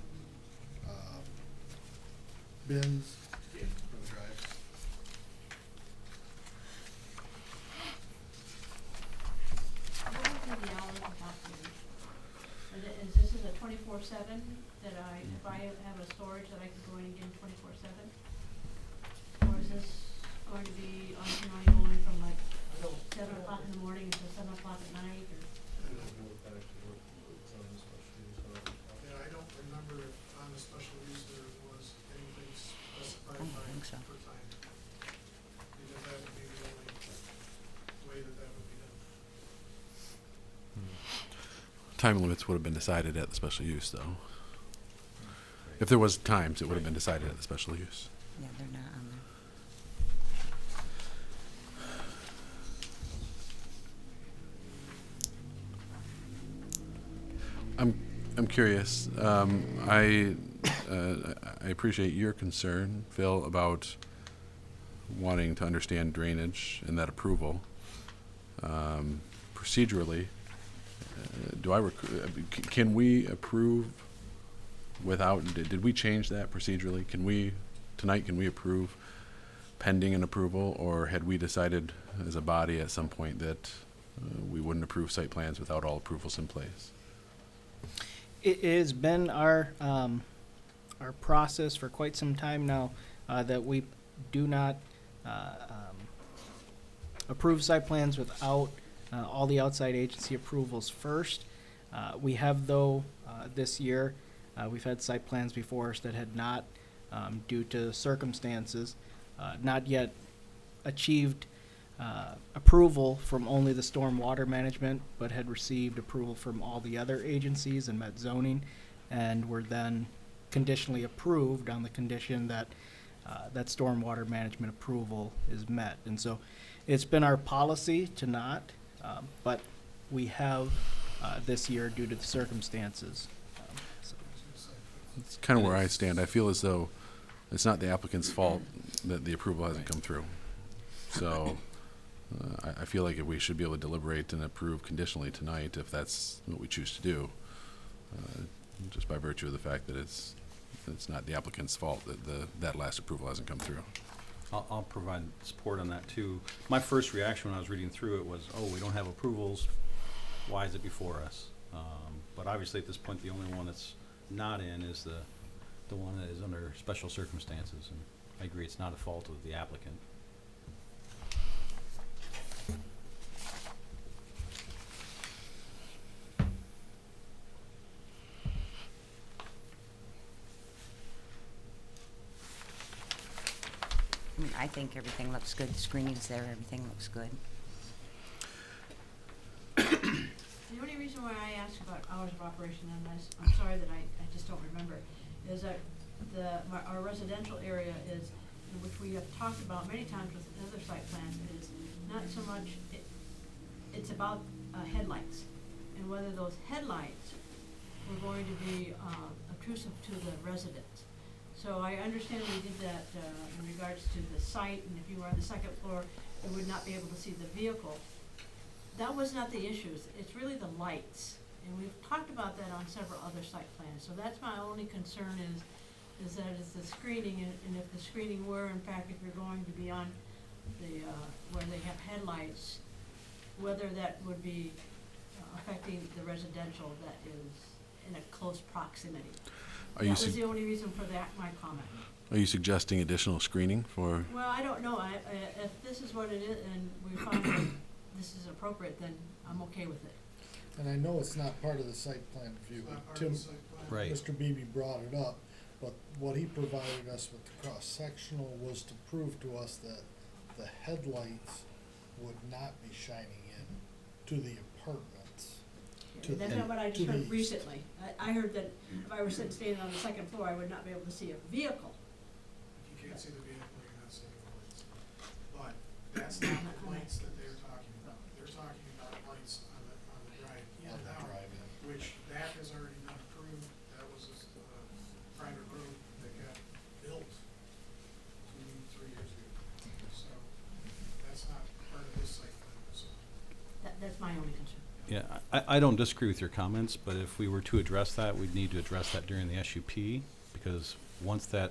bins for the drives. Time limits would have been decided at the special use, though. If there was times, it would have been decided at the special use. Yeah, they're not on there. I'm curious. I appreciate your concern, Phil, about wanting to understand drainage and that approval. Procedurally, can we approve without? Did we change that procedurally? Can we approve pending an approval, or had we decided as a body at some point that we wouldn't approve site plans without all approvals in place? It has been our process for quite some time now that we do not approve site plans without all the outside agency approvals first. We have, though, this year, we've had site plans before us that had not, due to circumstances, not yet achieved approval from only the stormwater management, but had received approval from all the other agencies and met zoning, and were then conditionally approved on the condition that that stormwater management approval is met. And so it's been our policy to not, but we have this year due to the circumstances. So. It's kind of where I stand. I feel as though it's not the applicant's fault that the approval hasn't come through. So I feel like if we should be able to deliberate and approve conditionally tonight, if that's what we choose to do, just by virtue of the fact that it's not the applicant's fault that that last approval hasn't come through. I'll provide support on that too. My first reaction when I was reading through it was, oh, we don't have approvals. Why is it before us? But obviously at this point, the only one that's not in is the one that is under special circumstances. And I agree, it's not a fault of the applicant. I mean, I think everything looks good. The screening's there, everything looks good. The only reason why I asked about hours of operation, and I'm sorry that I just don't remember, is that our residential area is, which we have talked about many times with other site plans, is not so much, it's about headlights, and whether those headlights were going to be obtrusive to the residents. So I understand we did that in regards to the site, and if you were on the second floor, you would not be able to see the vehicle. That was not the issue. It's really the lights. And we've talked about that on several other site plans. So that's my only concern is that it's the screening, and if the screening were, in fact, if you're going to be on the, where they have headlights, whether that would be affecting the residential that is in a close proximity. That was the only reason for that, my comment. Are you suggesting additional screening for? Well, I don't know. If this is what it is, and we find that this is appropriate, then I'm okay with it. And I know it's not part of the site plan review. It's not part Tim, of the site plan. Right. Mr. Beebe brought it up, but what he provided us with the cross-sectional was to prove to us that the headlights would not be shining in to the apartments. That's not what I just to the heard east. recently. I heard that if I were standing on the second floor, I would not be able to see a vehicle. If you can't see the vehicle, you're not seeing the lights. But that's not the lights that they're talking about. They're talking about lights on the drive in On and the out, drive-in. which that has already been approved. That was a private road that got built 2-3 years ago. So that's not part of this site plan. So That's my only concern. Yeah, I don't disagree with your comments, but if we were to address that, we'd need to address that during the SUP, because once the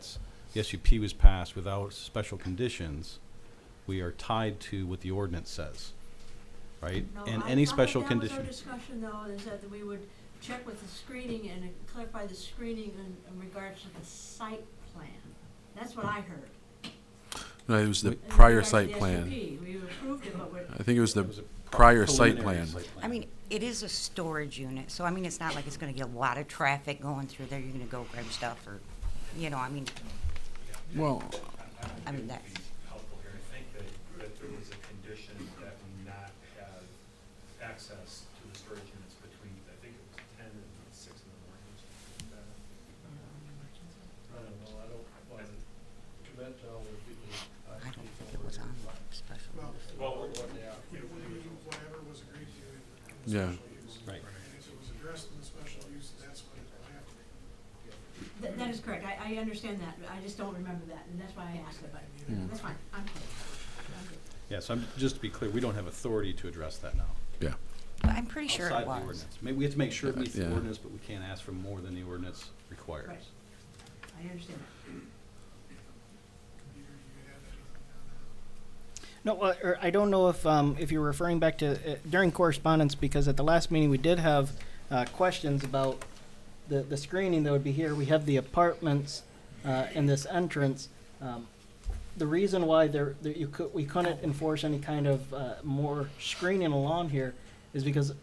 SUP was passed without special conditions, we are tied to what the ordinance says, right? No, And I any thought special that was condition. our discussion, though, is that we would check with the screening and clarify the screening in regards to the site plan. That's what I heard. No, it was the In prior regards to site the plan. SUP. We approved it, but we're. I think it was the It was a prior site preliminary plan. site plan. I mean, it is a storage unit, so I mean, it's not like it's gonna get a lot of traffic going through there. You're gonna go grab stuff or, you know, I mean, Well, that's. Helpful here. I think that there was a condition that we not have access to the storage units between, I think it was Well, what, yeah. It would be whatever was agreed to in the Yeah. special use. Right. And if it was addressed in the special use, that's what it would have to be. That is correct, I understand that, but I just don't remember that, and that's why I asked about it. Mm. That's fine, I'm clear. I'm good. Yeah, so just to be clear, we don't have authority to address that now. Yeah. But I'm pretty sure Outside it the was. ordinance. Maybe we have to make sure it meets the Yeah. ordinance, but we can't ask for more than the ordinance requires. Right. I understand that. Peter, do you have anything on that? No, I don't know if you're referring back to during correspondence, because at the last meeting we did have questions about the screening that would be here. We have the apartments in this entrance. The reason why we couldn't enforce any kind of more screening along here is because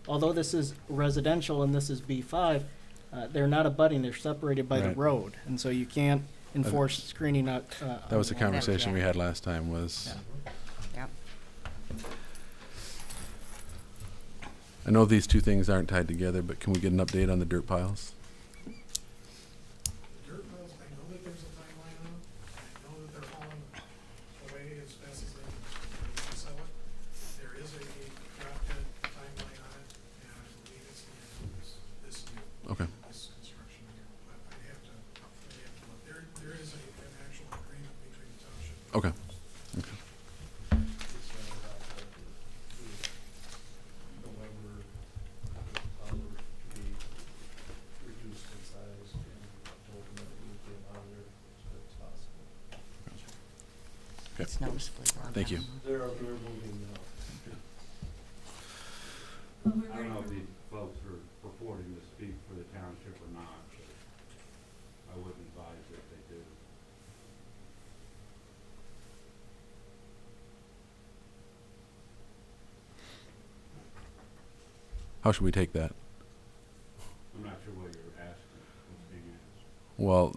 although this is residential and this is B5, they're not abutting, they're separated by the Right. road. And so you can't enforce screening out. That was the along- conversation we had last time was, Yep. I know these two things aren't tied together, but can we get an update on the dirt piles? Dirt piles, I know that there's a timeline on them, I know that they're hauling away as fast as they can sell it. There is a drop dead timeline on it, and I believe it's the end of this year. Okay. This construction year, but I'd have to look. There is an actual agreement between the township. and Okay. the However, the power to be reduced in size and ultimately get out of there as quick as possible. Okay. It's noticeably brought Thank you. down. They're moving now. Well, we're I ready don't know for- if these folks are purporting to speak for the township or not, but I wouldn't advise that they do. How should we take that? I'm not sure what you're asking, what's being asked. Well,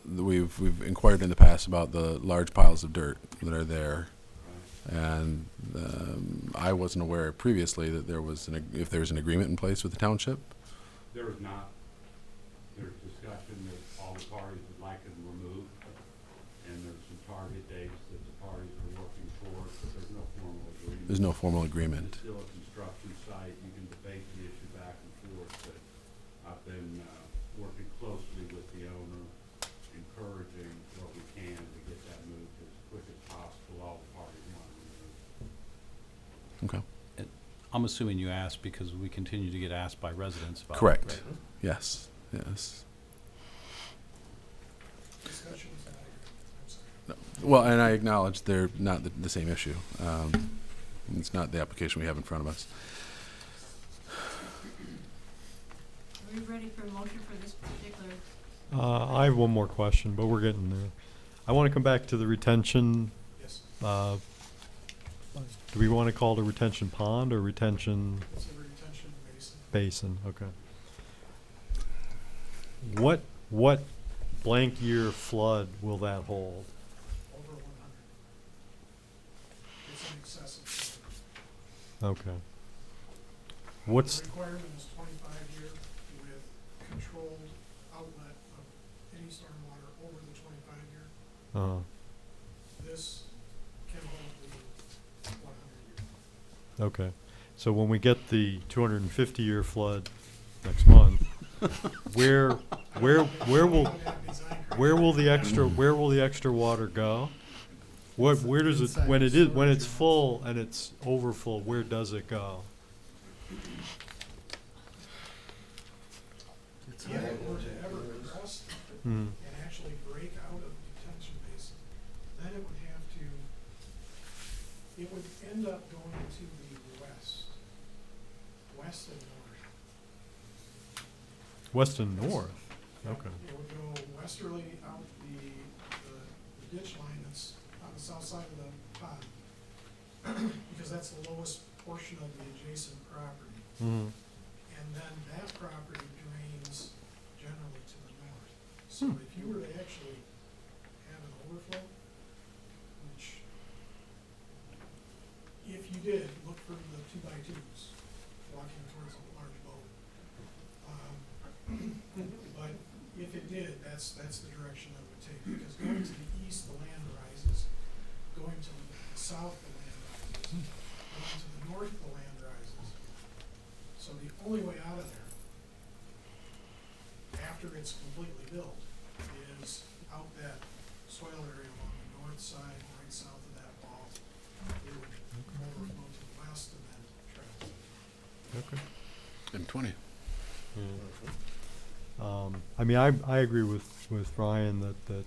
we've inquired in the past about the large piles of dirt that are there, Right? and I wasn't aware previously that there was if there's an agreement in place with the township. There is not, there's discussion that all the parties would like them removed, and there's some target dates that the parties are working towards, but there's no formal agreement. There's no formal agreement. It's still a construction site, you can debate the issue back and forth, but I've been, working closely with the owner, encouraging what we can to get that moved as quick as possible, all the parties want to remove. Okay. I'm assuming you asked because we continue to get asked by residents about it. Correct. right? Yes. Yes. Discussions, and I'm sorry. Well, and I acknowledge they're not the same issue. It's not the application we have in front of us. Are we ready for a motion for this particular? I have one more question, but we're getting there. I want to come back to the retention. Yes, Do we want to call it a retention pond or retention it's a retention basin. basin? Okay. What blank year flood will that hold? Over 100. It's in excess of 100. Okay. What's, The requirement is 25-year with controlled outlet of any stormwater over the 25-year. This can hold the 100-year. okay. So when we get the 250-year flood next month, where will the extra water go? Where does it, when it's full and it's overfull, where does it go? It's If it were to ever crest Hmm. and actually break out of the detention basin, then it would have to, it would end up going to the west and north. West and north? Okay. It would go westerly out the ditch line that's on the south side of the pond, because that's the lowest portion of the adjacent property. Mhm. And then that property drains generally to the north. So if you were to actually have an overflow, which, if you did, look for the 2x2s walking towards a large boat. But if it did, that's the direction it would take, because going to the east, the land rises, going to the south, the land rises. and to the north the land rises. So the only way out of there, after it's completely built, is out that soil area along the north side, right south of that wall. It would overflow to the west and then trans. Okay. And 20. I mean, I agree with Ryan that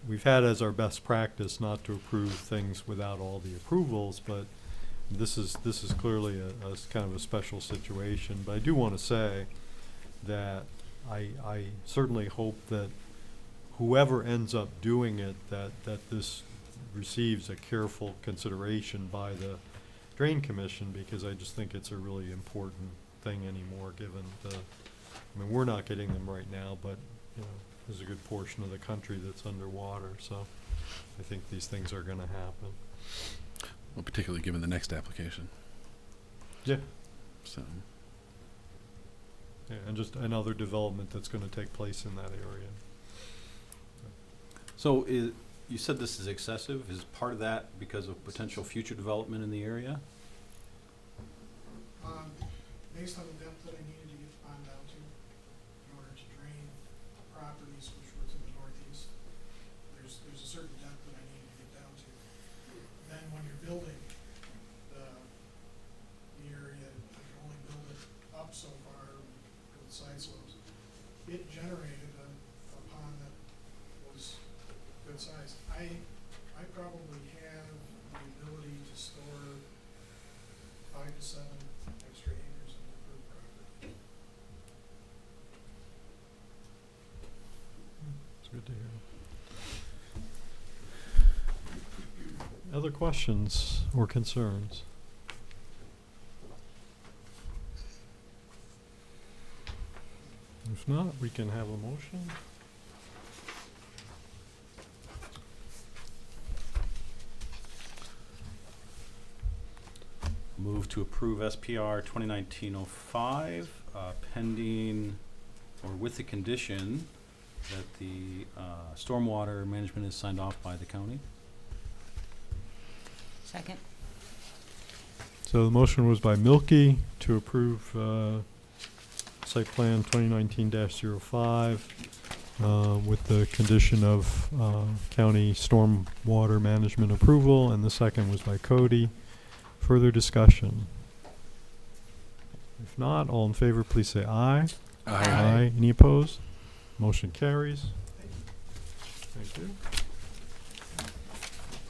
we've had as our best practice not to approve things without all the approvals, but this is clearly a kind of a special situation. But I do want to say that I certainly hope that whoever ends up doing it, that this receives a careful consideration by the Drain Commission, because I just think it's a really important thing anymore, given I mean, we're not getting them right now, but, there's a good portion of the country that's underwater, so I think these things are gonna happen. Well, particularly given the next application. Yeah. So, Yeah, and just another development that's gonna take place in that area. So you said this is excessive. Is part of that because of potential future development in the area? Based on the depth that I needed to get the pond down to, in order to drain properties which were to the northeast, there's a certain depth that I needed to get down to. Then when you're building the area, you can only build it up so far with side slopes. It generated a pond that was good size. I probably have the ability to store 5 to 7 extra acres of approved property. It's good to hear. Other questions or concerns? If not, we can have a motion. Move to approve SPR 2019-05, pending, or with the condition that the stormwater management is signed off by the county. Second? So the motion was by Milky to approve site plan 2019-05 with the condition of county stormwater management approval, and the second was by Cody. Further discussion? If not, all in favor, please say aye. Aye. Any opposed? Motion carries. Thank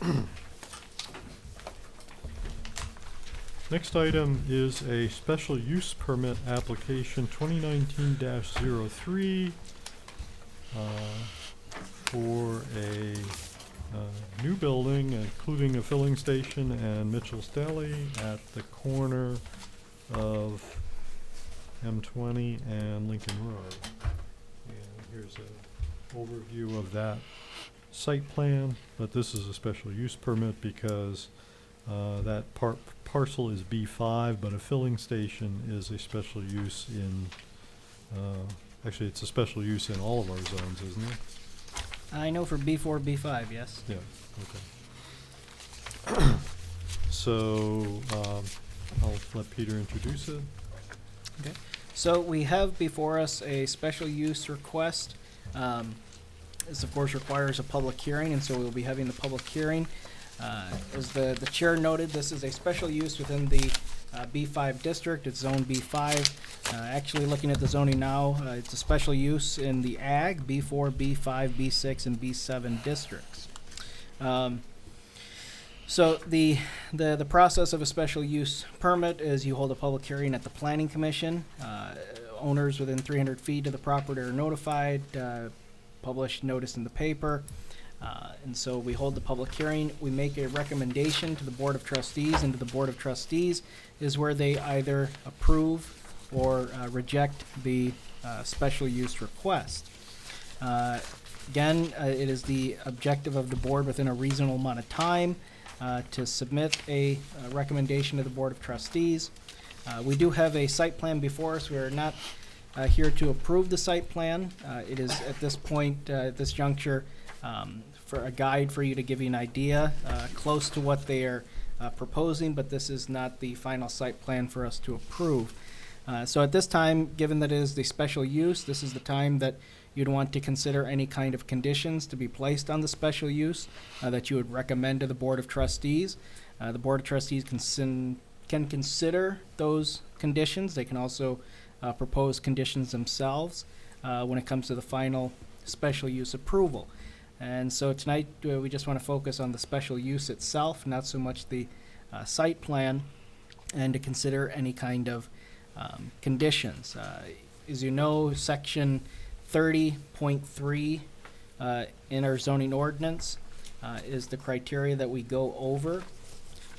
you. Next item is a special use permit application 2019-03 for a new building, including a filling station and Mitchell's Deli at the corner of M20 and Lincoln Road. And here's an overview of that site plan, but this is a special use permit because that parcel is B5, but a filling station is a special use in, actually it's a special use in all of our zones, isn't it? I know for B4, B5, yes. Yeah, okay. So, I'll let Peter introduce it. Okay. So we have before us a special use request. This of course requires a public hearing, and so we'll be having the public hearing. As the chair noted, this is a special use within the B5 district. It's zone B5. Actually looking at the zoning now, it's a special use in the ag, B4, B5, B6, and B7 districts. So the process of a special use permit is you hold a public hearing at the Planning Commission. Owners within 300 feet of the property are notified, published notice in the paper. And so we hold the public hearing. We make a recommendation to the Board of Trustees, and to the Board of Trustees is where they either approve or reject the special use request. Again, it is the objective of the board within a reasonable amount of time to submit a recommendation to the Board of Trustees. We do have a site plan before us. We are not here to approve the site plan. It is at this point, at this juncture, for a guide for you to give you an idea, close to what they are proposing, but this is not the final site plan for us to approve. So at this time, given that it is the special use, this is the time that you'd want to consider any kind of conditions to be placed on the special use that you would recommend to the Board of Trustees. The Board of Trustees can consider those conditions. They can also propose conditions themselves when it comes to the final special use approval. And so tonight, we just want to focus on the special use itself, not so much the site plan, and to consider any kind of conditions. As you know, section 30.3 in our zoning ordinance is the criteria that we go over.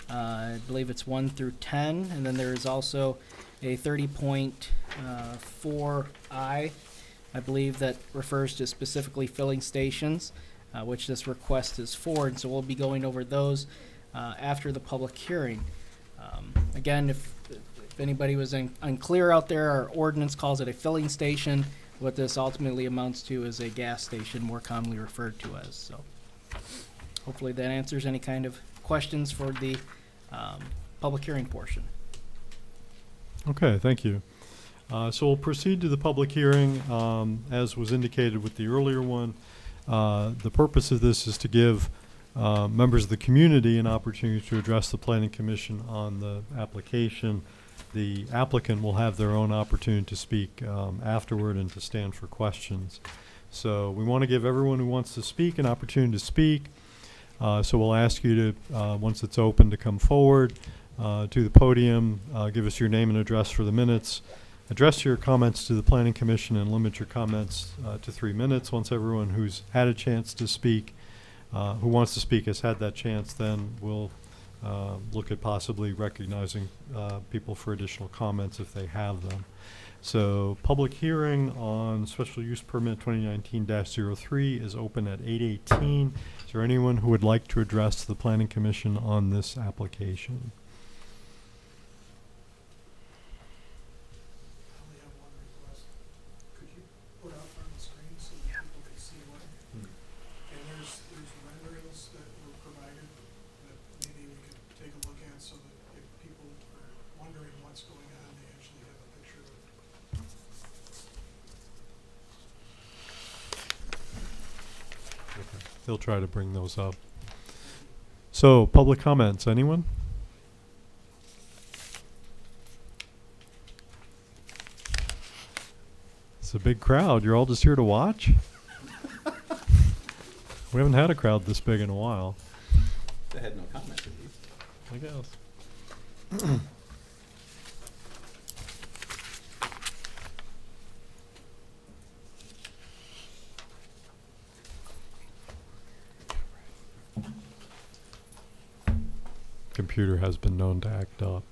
I believe it's 1 through 10, and then there is also a 30.4I, I believe, that refers to specifically filling stations, which this request is for, and so we'll be going over those after the public hearing. Again, if anybody was unclear out there, our ordinance calls it a filling station. What this ultimately amounts to is a gas station, more commonly referred to as. So hopefully that answers any kind of questions for the public hearing portion. Okay, thank you. So we'll proceed to the public hearing. As was indicated with the earlier one, the purpose of this is to give members of the community an opportunity to address the Planning Commission on the application. The applicant will have their own opportunity to speak afterward and to stand for questions. So we want to give everyone who wants to speak an opportunity to speak. So we'll ask you to, once it's open, to come forward to the podium, give us your name and address for the minutes, address your comments to the Planning Commission, and limit your comments to 3 minutes. Once everyone who's had a chance to speak, who wants to speak has had that chance, then we'll look at possibly recognizing people for additional comments if they have them. So public hearing on special use permit 2019-03 is open at 8:18. Is there anyone who would like to address the Planning Commission on this application? I only have one request. Could you put up on the screen so that people can see what? And there's renderings that were provided that maybe we could take a look at so that if people are wondering what's going on, they actually have a picture of it. They'll try to bring those up. So public comments, anyone? It's a big crowd. You're all just here to watch? We haven't had a crowd this big in a while, They had no comment, did you? I guess. Computer has been known to act up.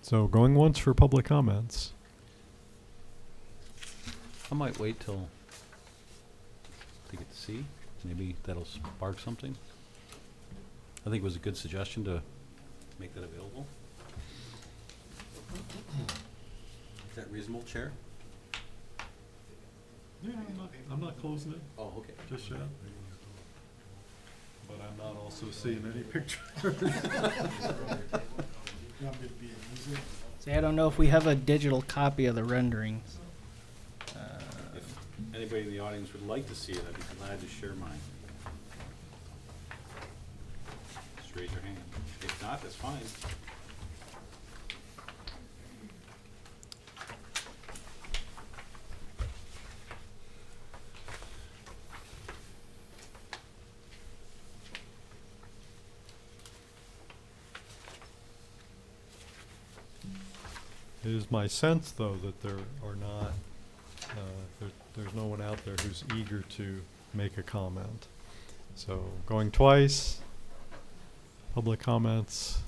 So going once for public comments. I might wait till they get to see. Maybe that'll spark something. I think it was a good suggestion to make that available. Is that reasonable, Chair? Yeah, I'm not closing it Oh, okay. just yet. But I'm not also seeing any pictures. You want me to be an easy? See, I don't know if we have a digital copy of the renderings. If anybody in the audience would like to see it, I'd be glad to share mine. Just raise your hand. If not, that's fine. It is my sense, though, that there are not, there's no one out there who's eager to make a comment. So going twice, public comments.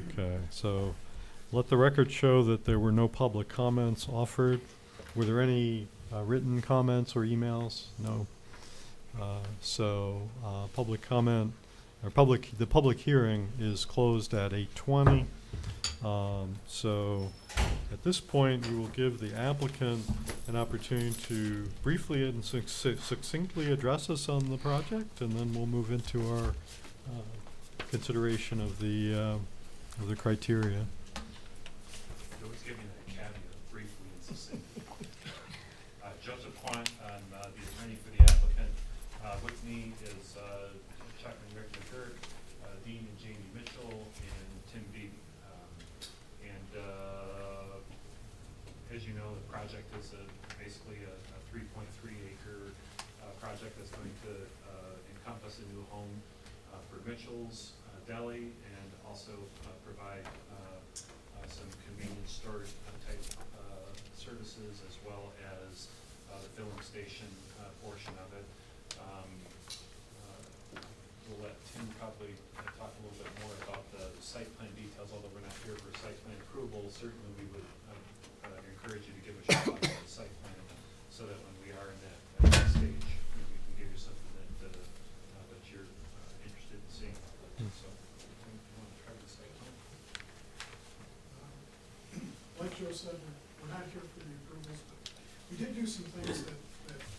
Okay, so let the record show that there were no public comments offered. Were there any written comments or emails? No. Public comment, or the public hearing is closed at 8:20. So at this point, we will give the applicant an opportunity to briefly and succinctly address us on the project, and then we'll move into our consideration of the criteria. You always give me that caveat, briefly and succinctly. Joseph Quant, I'm the attorney for the applicant. With me is Chuck and Rick McGurk, Dean and Jamie Mitchell, and Tim Beebe. As you know, the project is basically a 3.3 acre project that's going to encompass a new home for Mitchell's Deli, and also provide some convenience store type services, as well as the filling station portion of it. We'll let Tim probably talk a little bit more about the site plan details, although we're not here for site plan approval. Certainly we would encourage you to give a shot at the site plan, so that when we are in that stage, we can give you something that you're interested in seeing. So, Tim, you want to try the site plan? Like Joe said, we're not here for the approvals, but we did do some things that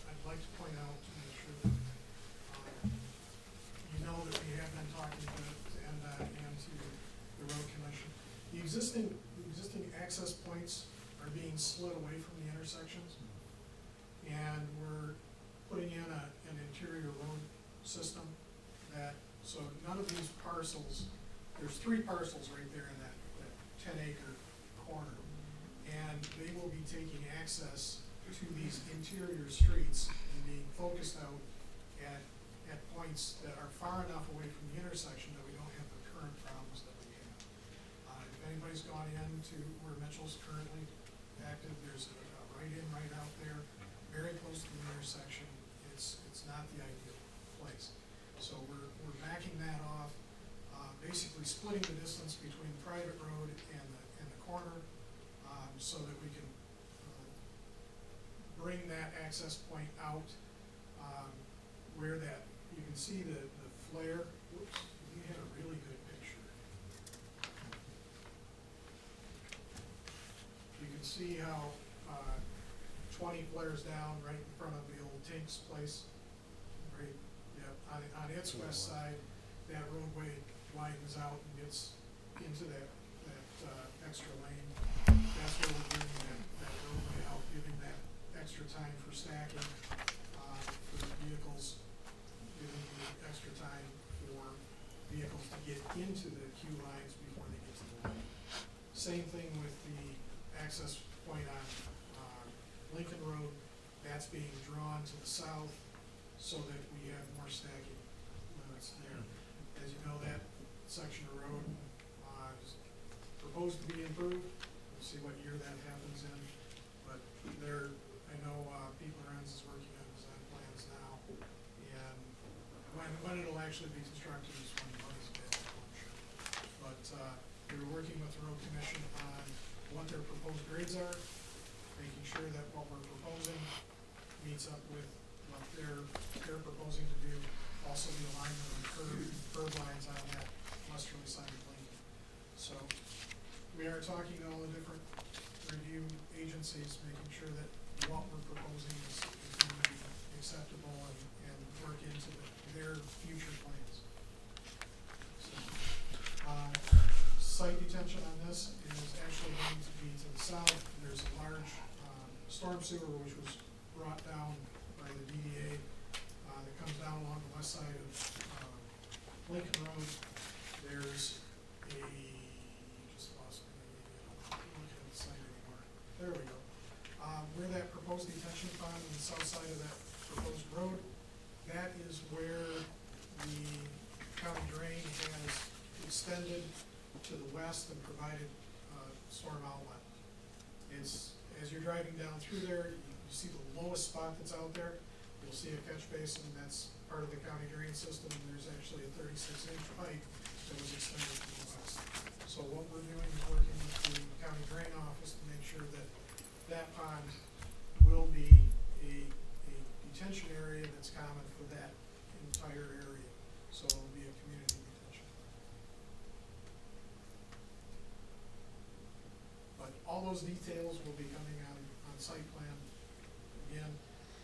I'd like to point out to make sure that you know that we have been talking to NDOT and to the road commission. The existing access points are being slid away from the intersections, and we're putting in an interior road system so none of these parcels, there's 3 parcels right there in that 10-acre corner, and they will be taking access to these interior streets and being focused out at points that are far enough away from the intersection that we don't have the current problems that we have. If anybody's gone into where Mitchell's currently active, there's a right in, right out there, very close to the intersection. It's not the ideal place. So we're backing that off, basically splitting the distance between the private road and the corner, so that we can bring that access point out, where that, you can see the flare. Whoops, we had a really good picture. You can see how 20 flares down right in front of the old Tink's place. Right, yeah, on its west side, that roadway widens out and gets into that extra lane. That's where we're bringing that roadway out, giving that extra time for stacking for vehicles, giving the extra time for vehicles to get into the queue lines before they get to the lane. Same thing with the access point on Lincoln Road. That's being drawn to the south so that we have more stacking limits there. As you know, that section of road is proposed to be improved. We'll see what year that happens in, but there, I know People Arounds is working on design plans now, and when it'll actually be constructed is when the money's available, I'm sure. But we're working with the road commission on what their proposed grades are, making sure that what we're proposing meets up with what they're proposing to do. Also the alignment of the curb lines on that westerly side of Lincoln. So we are talking to all the different review agencies, making sure that what we're proposing is going to be acceptable and work into their future plans. So, site detention on this is actually going to be to the south. There's a large storm sewer which was brought down by the DDA that comes down along the west side of Lincoln Road. There's just lost me, I don't look at the site anymore. There we go. Where that proposed detention pond on the south side of that proposed road, that is where the county drain has extended to the west and provided storm outlet. It's, as you're driving down through there, you see the lowest spot that's out there. You'll see a catch basin that's part of the county drain system, and there's actually a 36-inch pipe that was extended to the west. So what we're doing is working with the county drain office to make sure that that pond will be a detention area that's common for that entire area. So it'll be a community detention. those details will be coming on site plan. Again,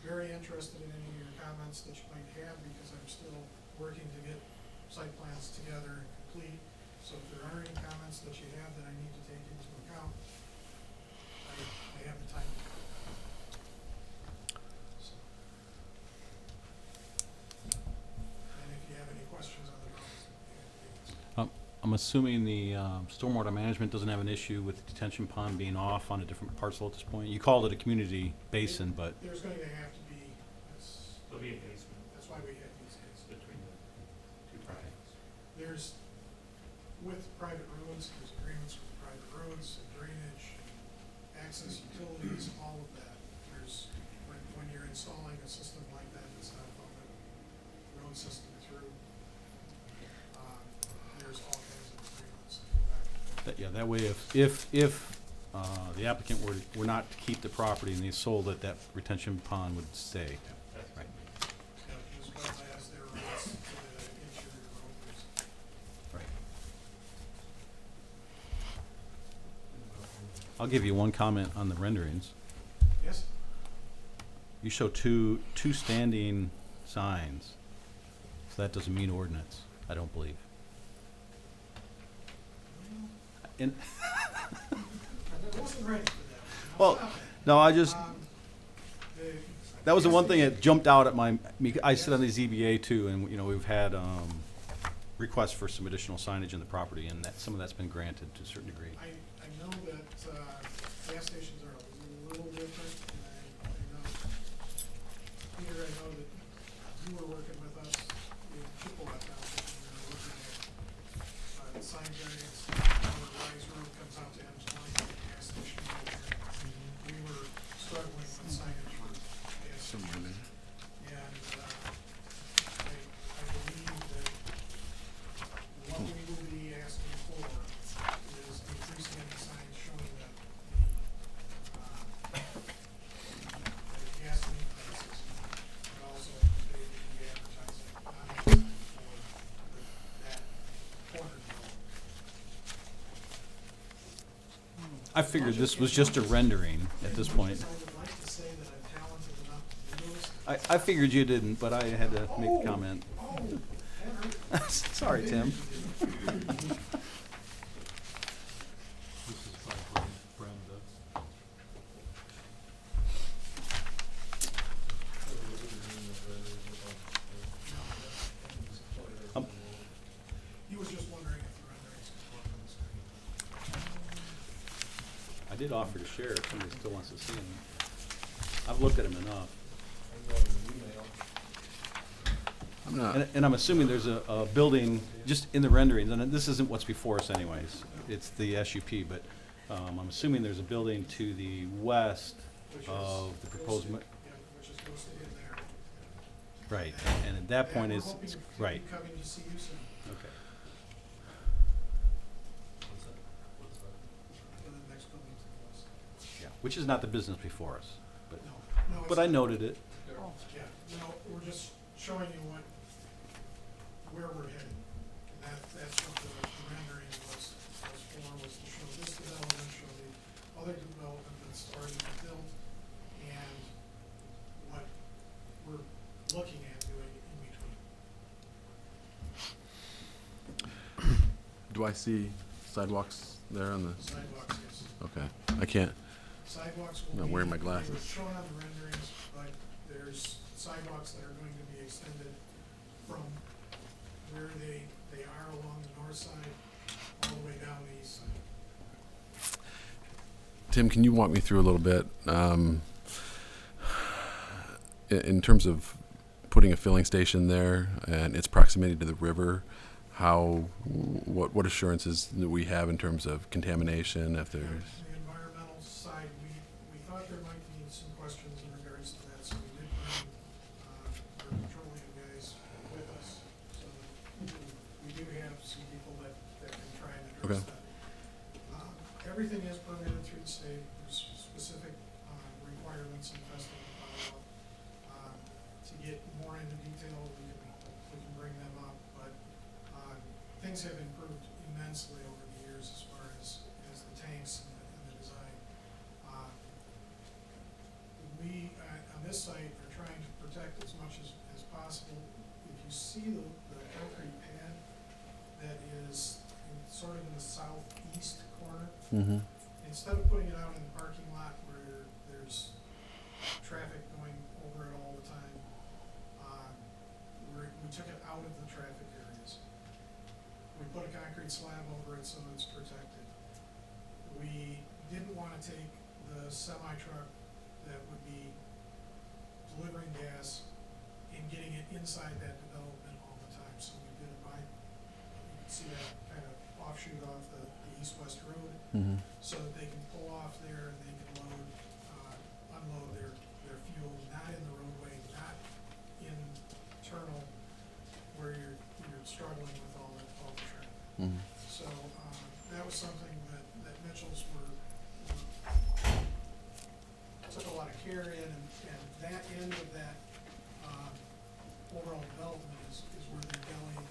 very interested in any of your comments that you might have, because I'm still working to get site plans together and complete. So if there are any comments that you have that I need to take into account, I have the time to do that. So. And if you have any questions on the drawings, I'm assuming the stormwater management doesn't have an issue with the detention pond being off on a different parcel at this point? You called it a community basin, but there's going to have to be, There'll be a basement that's why we have these days. between the two projects. There's, with private roads, there's agreements with private roads, drainage, access utilities, all of that. There's, when you're installing a system like that, that's not a public road system through, there's all kinds of agreements that go back and forth. yeah, that way if the applicant were not to keep the property and they sold it, that retention pond would stay. Right. Yeah, as well as their rights to the interior roadways. Right. I'll give you one comment on the renderings. Yes? You show two standing signs, so that doesn't mean ordinance, I don't believe. And I wasn't ready for that. well, no, I just The- that was the one thing that jumped out at I sit on the ZBA too, and we've had requests for some additional signage in the property, and that some of that's been granted to a certain degree. I know that gas stations are a little different, and I know, Peter, I know that you were working with us in Chippewa Township, and we were looking at the sign variance, how the Rise Road comes out to M20, the gas station over there. We were struggling with signage for gas stations. And I believe that what we will be asking for is increasing any signs showing that the gasoline prices, but also they will be advertising on the sign for that corner development. I figured this was just a rendering at this point. I would like to say that I'm talented enough to do those. I figured you didn't, but I had to make the comment. Oh, that hurt. Sorry, Tim. This is by Brenda. He was just wondering if the renderings could go up on the screen. I did offer to share if somebody still wants to see them. I've looked at them enough. I'm not. And I'm assuming there's a building just in the renderings, and this isn't what's before us anyways. It's the SUP, but I'm assuming there's a building to the west Which is of the proposed, Yeah, which is supposed to get there. right, and at that point And is, we're hoping to right, be coming to see you soon, okay. for the next building to the west. Yeah, which is not the business before us, but, No, it's but I not. noted it. Yeah, no, we're just showing you where we're headed. And that's what the rendering was for, was to show this development, show the other development that's already been built, and what we're looking at doing in between. Do I see sidewalks there on the? Sidewalks, yes. Okay, I can't. Sidewalks I'm will not be. wearing my They were glasses. shown on the renderings, but there's sidewalks that are going to be extended from where they are along the north side, all the way down the east side. Tim, can you walk me through a little bit in terms of putting a filling station there and its proximity to the river? What assurances do we have in terms of contamination if there's? The environmental side, we thought there might be some questions in regards to that, so we did bring our petroleum guys with us. So we do have some people that can try and address Okay. that. Everything is permitted through the state. There's specific requirements and testing to follow up. To get more into detail, we can bring them up, but things have improved immensely over the years as far as the tanks and the design. much as possible. If you see the concrete pad that is sort of in the southeast corner, Mm-hmm. instead of putting it out in the parking lot where there's traffic going over it all the time, we took it out of the traffic areas. We put a concrete slab over it so it's protected. We didn't want to take the semi-truck that would be delivering gas and getting it inside that development all the time, so we did it by, you can see that kind of offshoot off the east-west road, Mm-hmm. so that they can pull off there and they can load, unload their fuel, not in the roadway, not internal where you're struggling with all the traffic. Mm-hmm. So, that was something that Mitchell's were took a lot of care in, and that end of that, overall development is where they're going.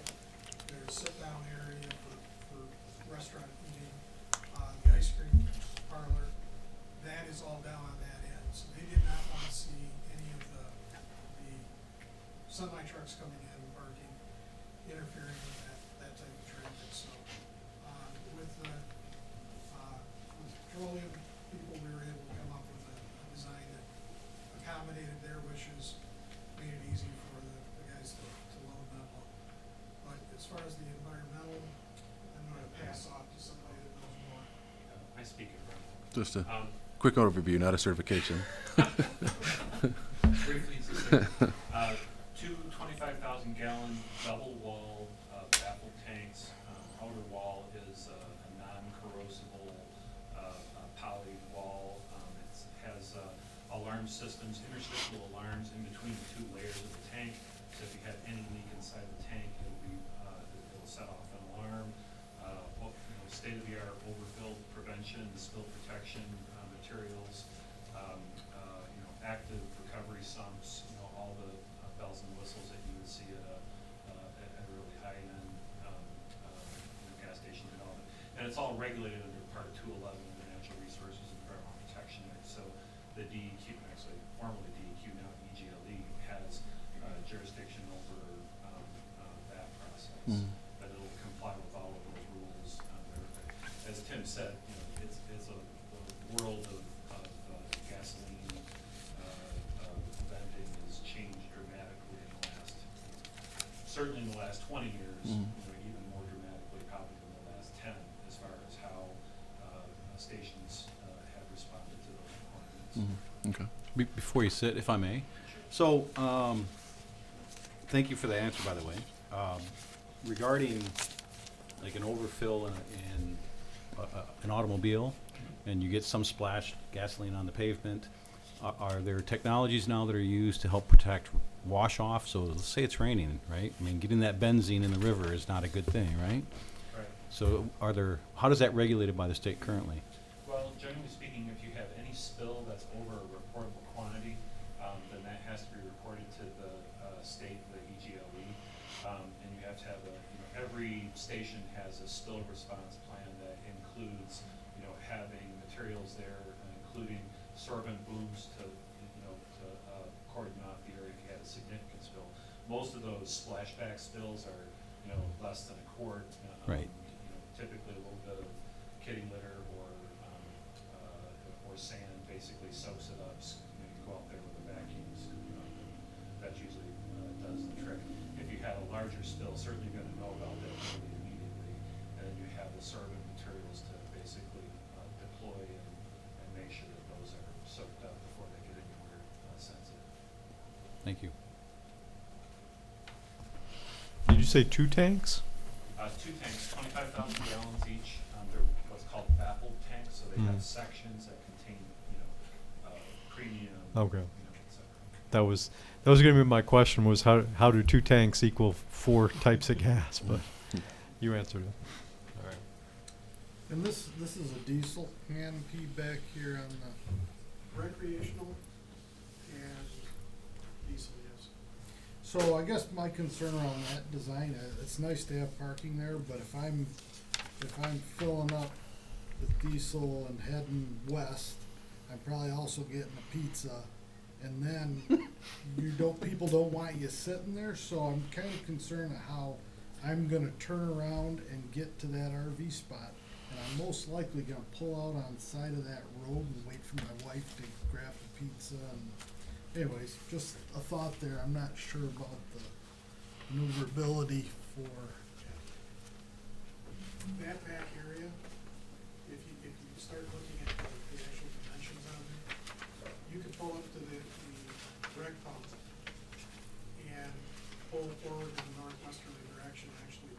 There's sit-down area for restaurant eating, the ice cream parlor, that is all down on that end. So they did not want to see any of the semi-trucks coming in, parking, interfering with that type of traffic. So, with petroleum people, we were able to come up with a design that accommodated their wishes, made it easy for the guys to load and unload. But as far as the environmental, I'm gonna pass off to somebody that knows more. I speak in front. Just a quick overview, not a certification. Briefly, two 25,000-gallon double wall baffle tanks. Outer wall is a non-corrosible poly wall. It has alarm systems, interstitial alarms in between the two layers of the tank. So if you have any leak inside the tank, it'll set off an alarm. State-of-the-art overfill prevention, spill protection materials, active recovery sumps, all the bells and whistles that you would see at a really high-end gas station development. And it's all regulated under Part 211 of the Natural Resources and Environmental Protection Act. So the DEQ, actually formerly DEQ, now EGLE, has jurisdiction over that process. Mm. But it'll comply with all of those rules. As Tim said, it's a world of gasoline venting has changed dramatically in the last, certainly in the last 20 years, Mm. even more dramatically probably in the last 10, as far as how stations have responded to those requirements. Mm-hmm. Okay. Before you sit, if I may. So, thank you for the answer, by the way. Regarding like an overfill in an automobile, and you get some splashed gasoline on the pavement, are there technologies now that are used to help protect wash off? So let's say it's raining, right? I mean, getting that benzene in the river is not a good thing, right? Right. So how does that regulated by the state currently? Well, generally speaking, if you have any spill that's over a reportable quantity, then that has to be reported to the state, the EGLE, and you have to have every station has a spill response plan that includes, having materials there, including sorbent booms to cordon off the area if you had a significant spill. Most of those splashback spills are, less than a quart. Right. Typically a little bit of kitty litter or sand basically soaks it up. You go out there with a vacuum, that usually does the trick. If you had a larger spill, certainly you're going to know about that really immediately, and then you have the sorbent materials to basically deploy and make sure that those are soaked up before they get anywhere sensitive. Thank you. Did you say 2 tanks? 2 tanks, 25,000 gallons each. They're what's called baffled tanks, so they have sections that contain, premium, Okay. et cetera. That was going to be my question, was how do 2 tanks equal 4 types of gas? But you answered it. All right. And this is a diesel hand P back here on the, Recreational and diesel, yes. so I guess my concern around that design, it's nice to have parking there, but if I'm filling up with diesel and heading west, I'm probably also getting a pizza and then people don't want you sitting there, so I'm kind of concerned of how I'm gonna turn around and get to that RV spot. And I'm most likely gonna pull out on the side of that road and wait for my wife to grab the pizza. And anyways, just a thought there. I'm not sure about the maneuverability for, That back area, if you start looking at the actual dimensions on there, you could pull up to the rec pump and pull forward in the northwesterly direction, actually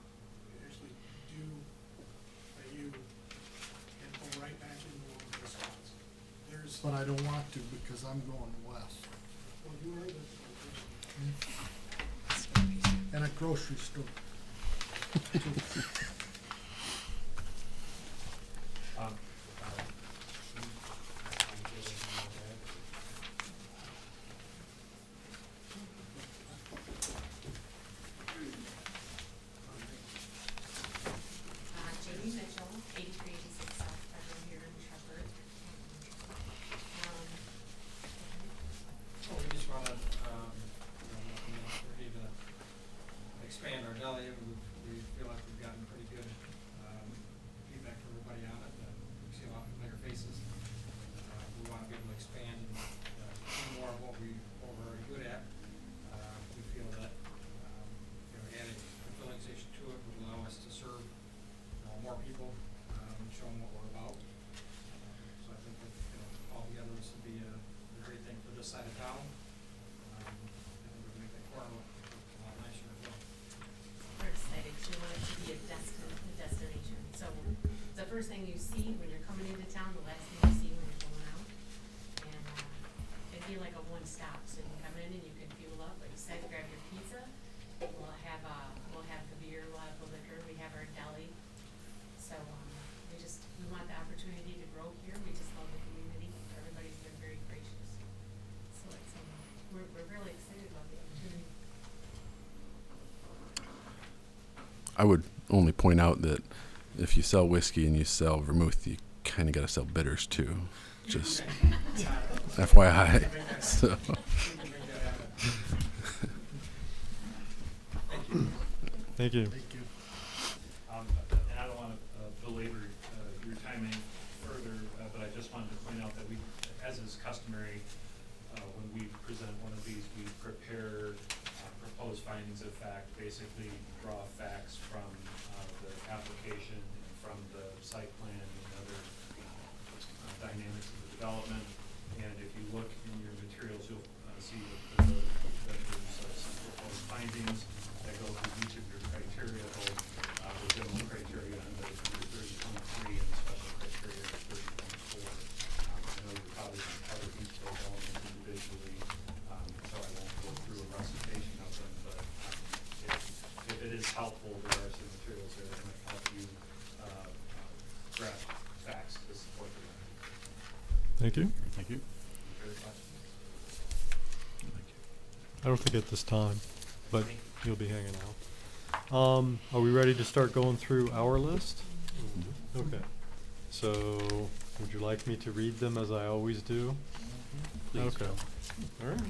do a U and pull right back into one of those spots. There's, but I don't want to because I'm going west. well, you are the And a grocery store. Jamie Mitchell, 8386 South Federal here in Shepherd. Well, we just wanna, ready to expand our deli. We feel like we've gotten pretty good, feedback from everybody on it. We see a lot of familiar faces. We wanna be able to expand and, do more of what we're already good at. We feel that, adding a filling station to it would allow us to serve, more people, and show them what we're about. So I think that, altogether this would be a great thing for this side of town. And it would make that corner look a lot nicer as well. We're excited. We want it to be a destination. So the first thing you see when you're coming into town, the last thing you see when you're going out. And it'd be like a one-stop. So you can come in and you can fuel up, like you said, grab your pizza. We'll have the beer, we'll have the liquor, we have our deli. So we want the opportunity to grow here. We just love the community. Everybody's been very gracious. So it's, we're really excited about the opportunity. I would only point out that if you sell whiskey and you sell vermouth, you kind of got to sell bitters too. Just FYI. So. Thank you. Thank you. And I don't want to belabor your time any further, but I just wanted to point out that we, as is customary, when we present one of these, we prepare proposed findings of fact, basically draw facts from the application and from the site plan and other dynamics of the development. And if you look in your materials, you'll see that there's some proposed findings that go through each of your criteria, both the general criteria under 30.3 and the special criteria under 30.4. I know you're probably going to cover each of those elements individually, so I won't go through a recitation of them, but if it is helpful, there are some materials there that might help you grasp facts to support the matter. Thank you. Thank you. Further questions? I don't think at this time, but you'll be hanging out. Are we ready to start going through our list? Okay. So, would you like me to read them as I always do? Please. Okay. All right.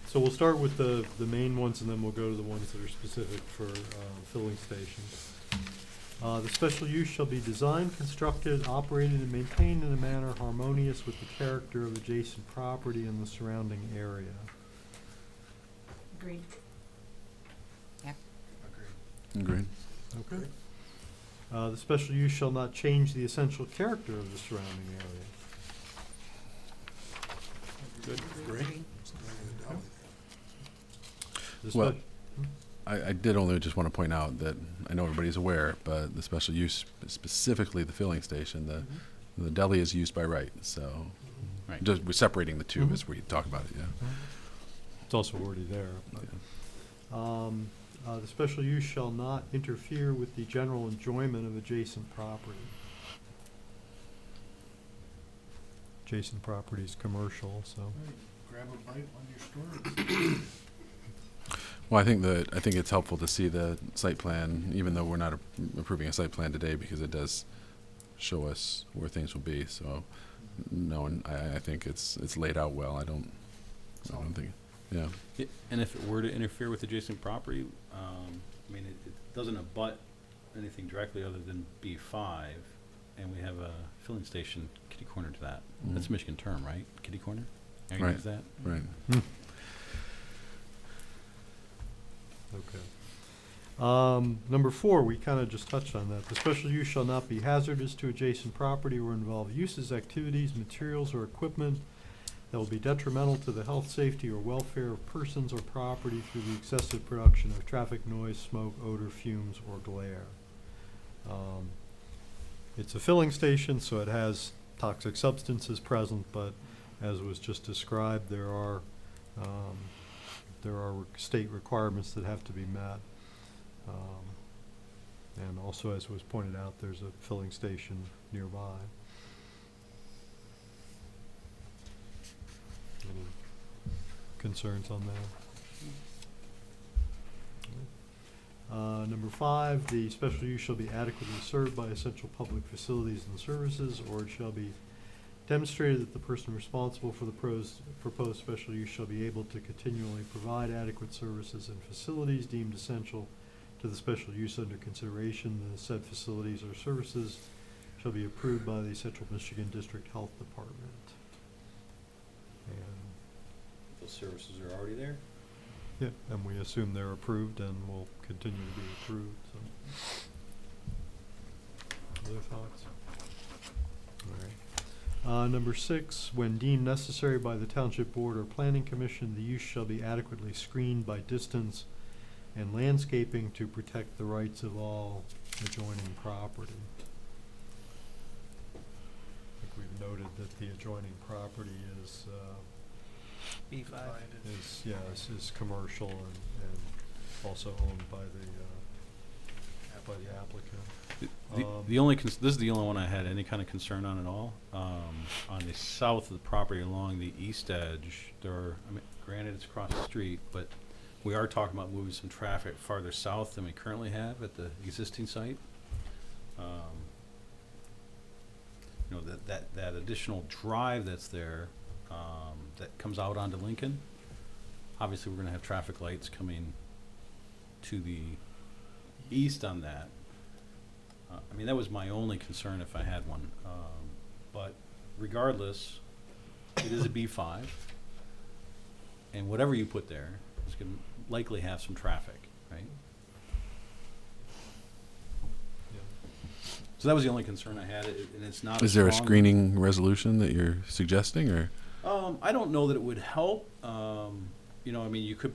So we'll start with the main ones, and then we'll go to the ones that are specific for filling stations. The special use shall be designed, constructed, operated, and maintained in a manner harmonious with the character of adjacent property and the surrounding area. Agreed. Agreed. Okay. The special use shall not change the essential character of the surrounding area. Good. Great. The Well, spe- I did only just want to point out that I know everybody's aware, but the special use, specifically the filling station, the deli is used by right. So Right. just, we're separating the two as we talk about it. Yeah. It's also already there. But. The special use shall not interfere with the general enjoyment of adjacent property. Adjacent property is commercial, so. Hey, grab a bite when you're storing. Well, I think it's helpful to see the site plan, even though we're not approving a site plan today, because it does show us where things will be. So, no, and I think it's laid out well. I don't I don't think, yeah. And if it were to interfere with adjacent property, I mean, it doesn't abut anything directly other than B5, and we have a filling station kitty corner to that. That's a Michigan term, right? Kitty corner? I can Right. use that? Right. Okay. Number 4, we kind of just touched on that. The special use shall not be hazardous to adjacent property or involve uses, activities, materials, or equipment that will be detrimental to the health, safety, or welfare of persons or property through the excessive production of traffic, noise, smoke, odor, fumes, or glare. It's a filling station, so it has toxic substances present, but as was just described, there are state requirements that have to be met. And also, as was pointed out, there's a filling station nearby. Any concerns on that? Number 5, the special use shall be adequately served by essential public facilities and services, or it shall be demonstrated that the person responsible for the proposed special use shall be able to continually provide adequate services and facilities deemed essential to the special use under consideration. The said facilities or services shall be approved by the Central Michigan District Health Department. And Those services are already there? yeah, and we assume they're approved and will continue to be approved, so. Other thoughts? All right. Number 6, when deemed necessary by the Township Board or Planning Commission, the use shall be adequately screened by distance and landscaping to protect the rights of all adjoining property. I think we've noted that the adjoining property is, B5. is commercial and also owned by the applicant. The only, this is the only one I had any kind of concern on at all. On the south of the property along the east edge, there are, I mean, granted it's across the street, but we are talking about moving some traffic farther south than we currently have at the existing site. You know, that additional drive that's there, that comes out onto Lincoln, obviously we're gonna have traffic lights coming to the east on that. I mean, that was my only concern if I had one. But regardless, it is a B5, and whatever you put there is gonna likely have some traffic, right? So that was the only concern I had, and it's not. Is there a strong- screening resolution that you're suggesting, or? I don't know that it would help. You know, I mean, you could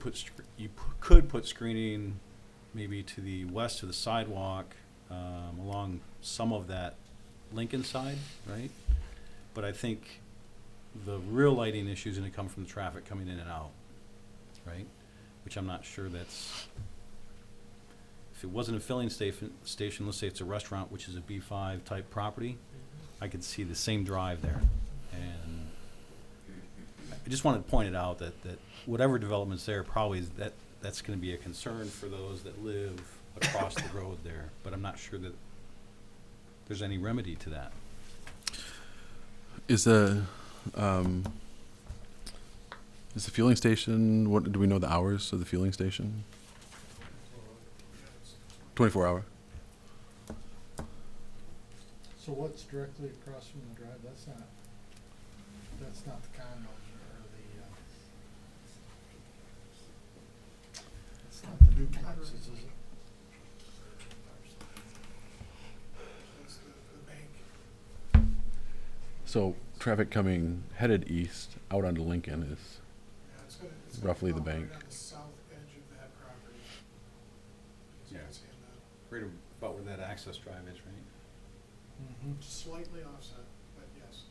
could put screening maybe to the west of the sidewalk, along some of that Lincoln side, right? But I think the real lighting issue is going to come from the traffic coming in and out, right? Which I'm not sure that's. If it wasn't a filling station, let's say it's a restaurant, which is a B5 type property, I could see the same drive there. And I just wanted to point it out that whatever development's there, probably that's going to be a concern for those that live across the road there. But I'm not sure that there's any remedy to that. Is the fueling station, what, do we know the hours of the fueling station? 24 hour. So what's directly across from the drive? That's not the condos or it's not the duplexes, is it? That's the bank. So traffic coming headed east out onto Lincoln is Yeah, it's gonna roughly come the out bank. right on the south edge of that property. As you Yeah. can see in the, Right about where that access drive is, right? Mm-hmm. slightly offset, but yes.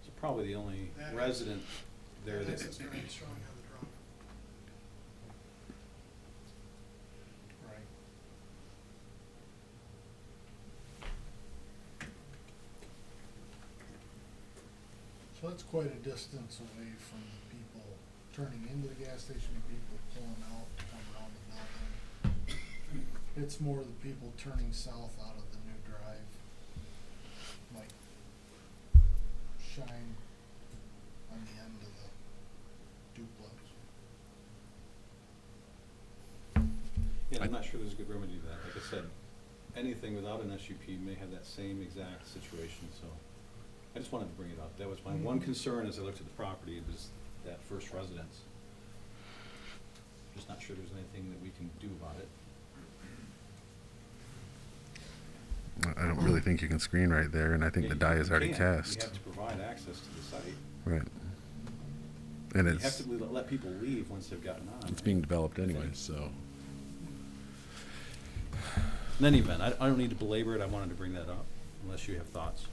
So probably the only That resident there That's that's. showing on the drawing. Right. So that's quite a distance away from people turning into the gas station and people pulling out, to come around the building. It's more the people turning south out of the new drive, like Shine on the end of the duplex. Yeah, I'm not sure there's a good remedy to that. Like I said, anything without an SUP may have that same exact situation, so I just wanted to bring it up. That was my one concern as I looked at the property, was that first residence. Just not sure there's anything that we can do about it. I don't really think you can screen right there, and I think Yeah, the die you is already can't. cast. You have to provide access to the site. Right. And You have it's to let people leave once they've gotten on. it's right? being developed anyway, so. In any event, I don't need to belabor it. I wanted to bring that up, unless you have thoughts.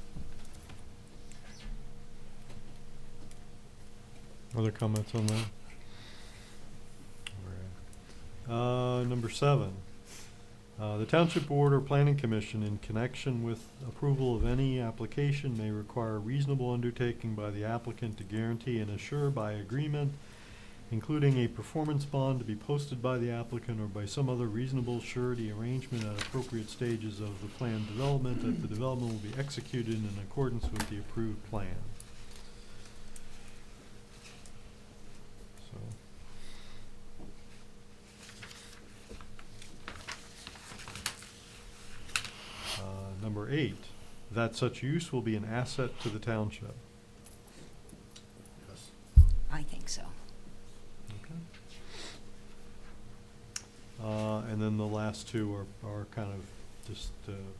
Other comments on that? All right. Number 7. The Township Board or Planning Commission, in connection with approval of any application, may require a reasonable undertaking by the applicant to guarantee and assure by agreement, including a performance bond to be posted by the applicant or by some other reasonable surety arrangement at appropriate stages of the planned development, that the development will be executed in accordance with the approved plan. So. Number 8, that such use will be an asset to the township. Yes. I think so. Okay. And then the last two are kind of just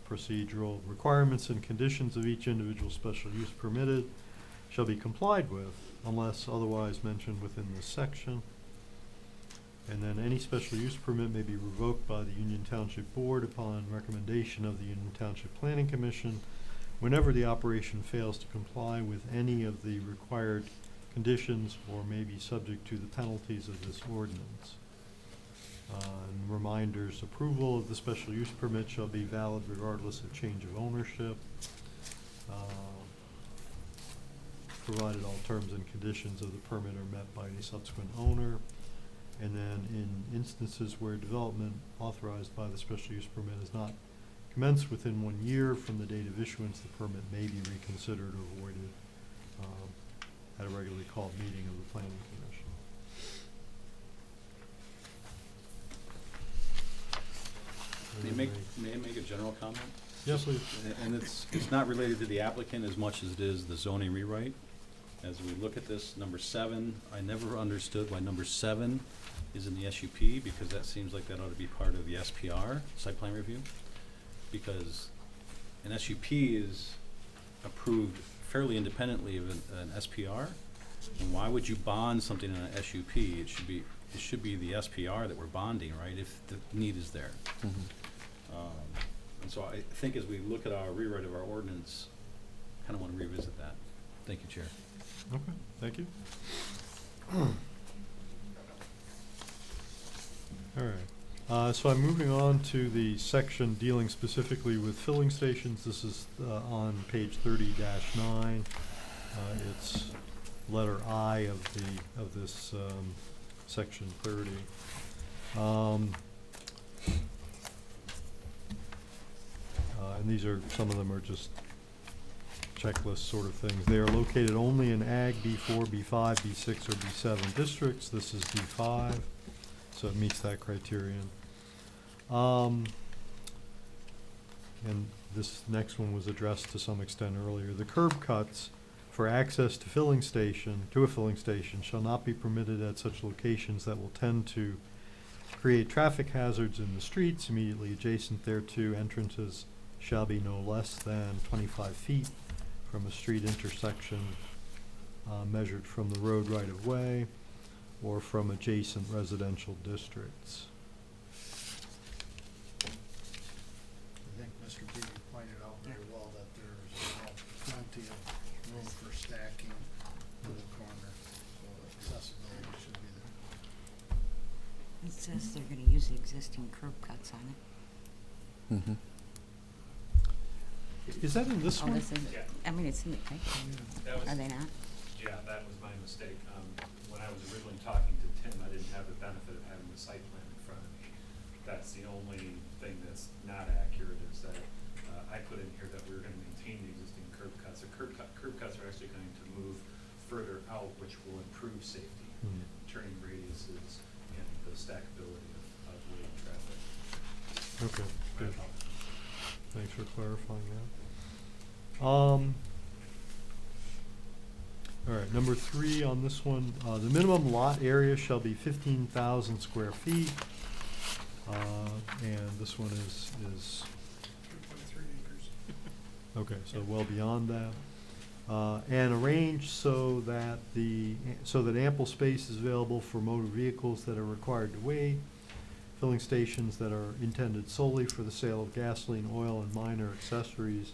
procedural. Requirements and conditions of each individual special use permitted shall be complied with unless otherwise mentioned within this section. And then any special use permit may be revoked by the Union Township Board upon recommendation of the Union Township Planning Commission whenever the operation fails to comply with any of the required conditions or may be subject to the penalties of this ordinance. And reminders, approval of the special use permit shall be valid regardless of change of ownership, provided all terms and conditions of the permit are met by any subsequent owner. And then in instances where development authorized by the special use permit is not commenced within 1 year from the date of issuance, the permit may be reconsidered or voided at a regularly called meeting of the Planning Commission. May I make a general comment? Yes, please. And it's not related to the applicant as much as it is the zoning rewrite. As we look at this, number 7, I never understood why number 7 is in the SUP, because that seems like that ought to be part of the SPR, site plan review. Because an SUP is approved fairly independently of an SPR. And why would you bond something in an SUP? It should be the SPR that we're bonding, right, if the need is there. And so I think as we look at our rewrite of our ordinance, kind of want to revisit that. Thank you, Chair. Okay, thank you. All right, so I'm moving on to the section dealing specifically with filling stations. This is on page 30-9. It's letter I of this section 30. And these are, some of them are just checklist sort of things. They are located only in Ag B4, B5, B6, or B7 districts. This is B5, so it meets that criterion. And this next one was addressed to some extent earlier. The curb cuts for access to a filling station shall not be permitted at such locations that will tend to create traffic hazards in the streets immediately adjacent thereto. Entrances shall be no less than 25 feet from a street intersection measured from the road right of way or from adjacent residential districts. I think Mr. Beebe pointed out very well that there's plenty of room for stacking to the corner, so accessibility should be there. It says they're gonna use the existing curb cuts on it. Mm-hmm. Is that in this Oh, one? this is, Yeah. I mean, it's in the, right? That was, Are they not? yeah, that was my mistake. When I was originally talking to Tim, I didn't have the benefit of having the site plan in front of me. That's the only thing that's not accurate, is that I put in here that we were gonna maintain the existing curb cuts. The curb cuts are actually going to move further out, which will improve safety. turning radiuses and the stackability of waiting traffic. Okay, good. Right. Thanks for clarifying that. All right, number 3 on this one, the minimum lot area shall be 15,000 square feet. And this one is, 3.3 acres. okay, so well beyond that. And arrange so that ample space is available for motor vehicles that are required to wait, filling stations that are intended solely for the sale of gasoline, oil, and minor accessories,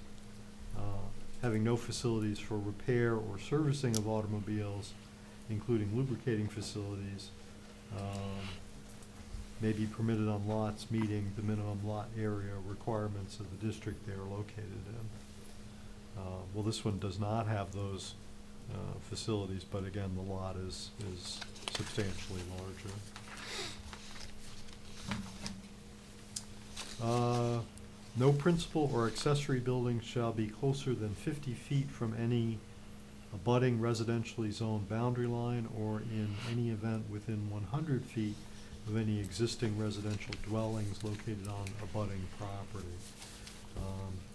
having no facilities for repair or servicing of automobiles, including lubricating facilities, may be permitted on lots meeting the minimum lot area requirements of the district they are located in. Well, this one does not have those facilities, but again, the lot is substantially larger. No principal or accessory building shall be closer than 50 feet from any abutting residentially zoned boundary line, or in any event within 100 feet of any existing residential dwellings located on abutting property.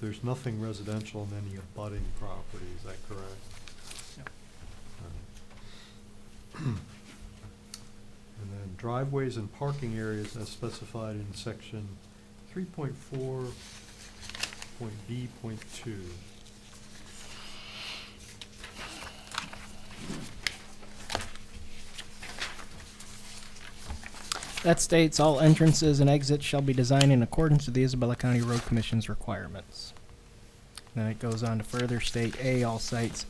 There's nothing residential in any abutting property, is that correct? Yep. And then driveways and parking areas as specified in section 3.4.B.2. That states all entrances and exits shall be designed in accordance with the Isabella County Road Commission's requirements. Then it goes on to further state, A, all sites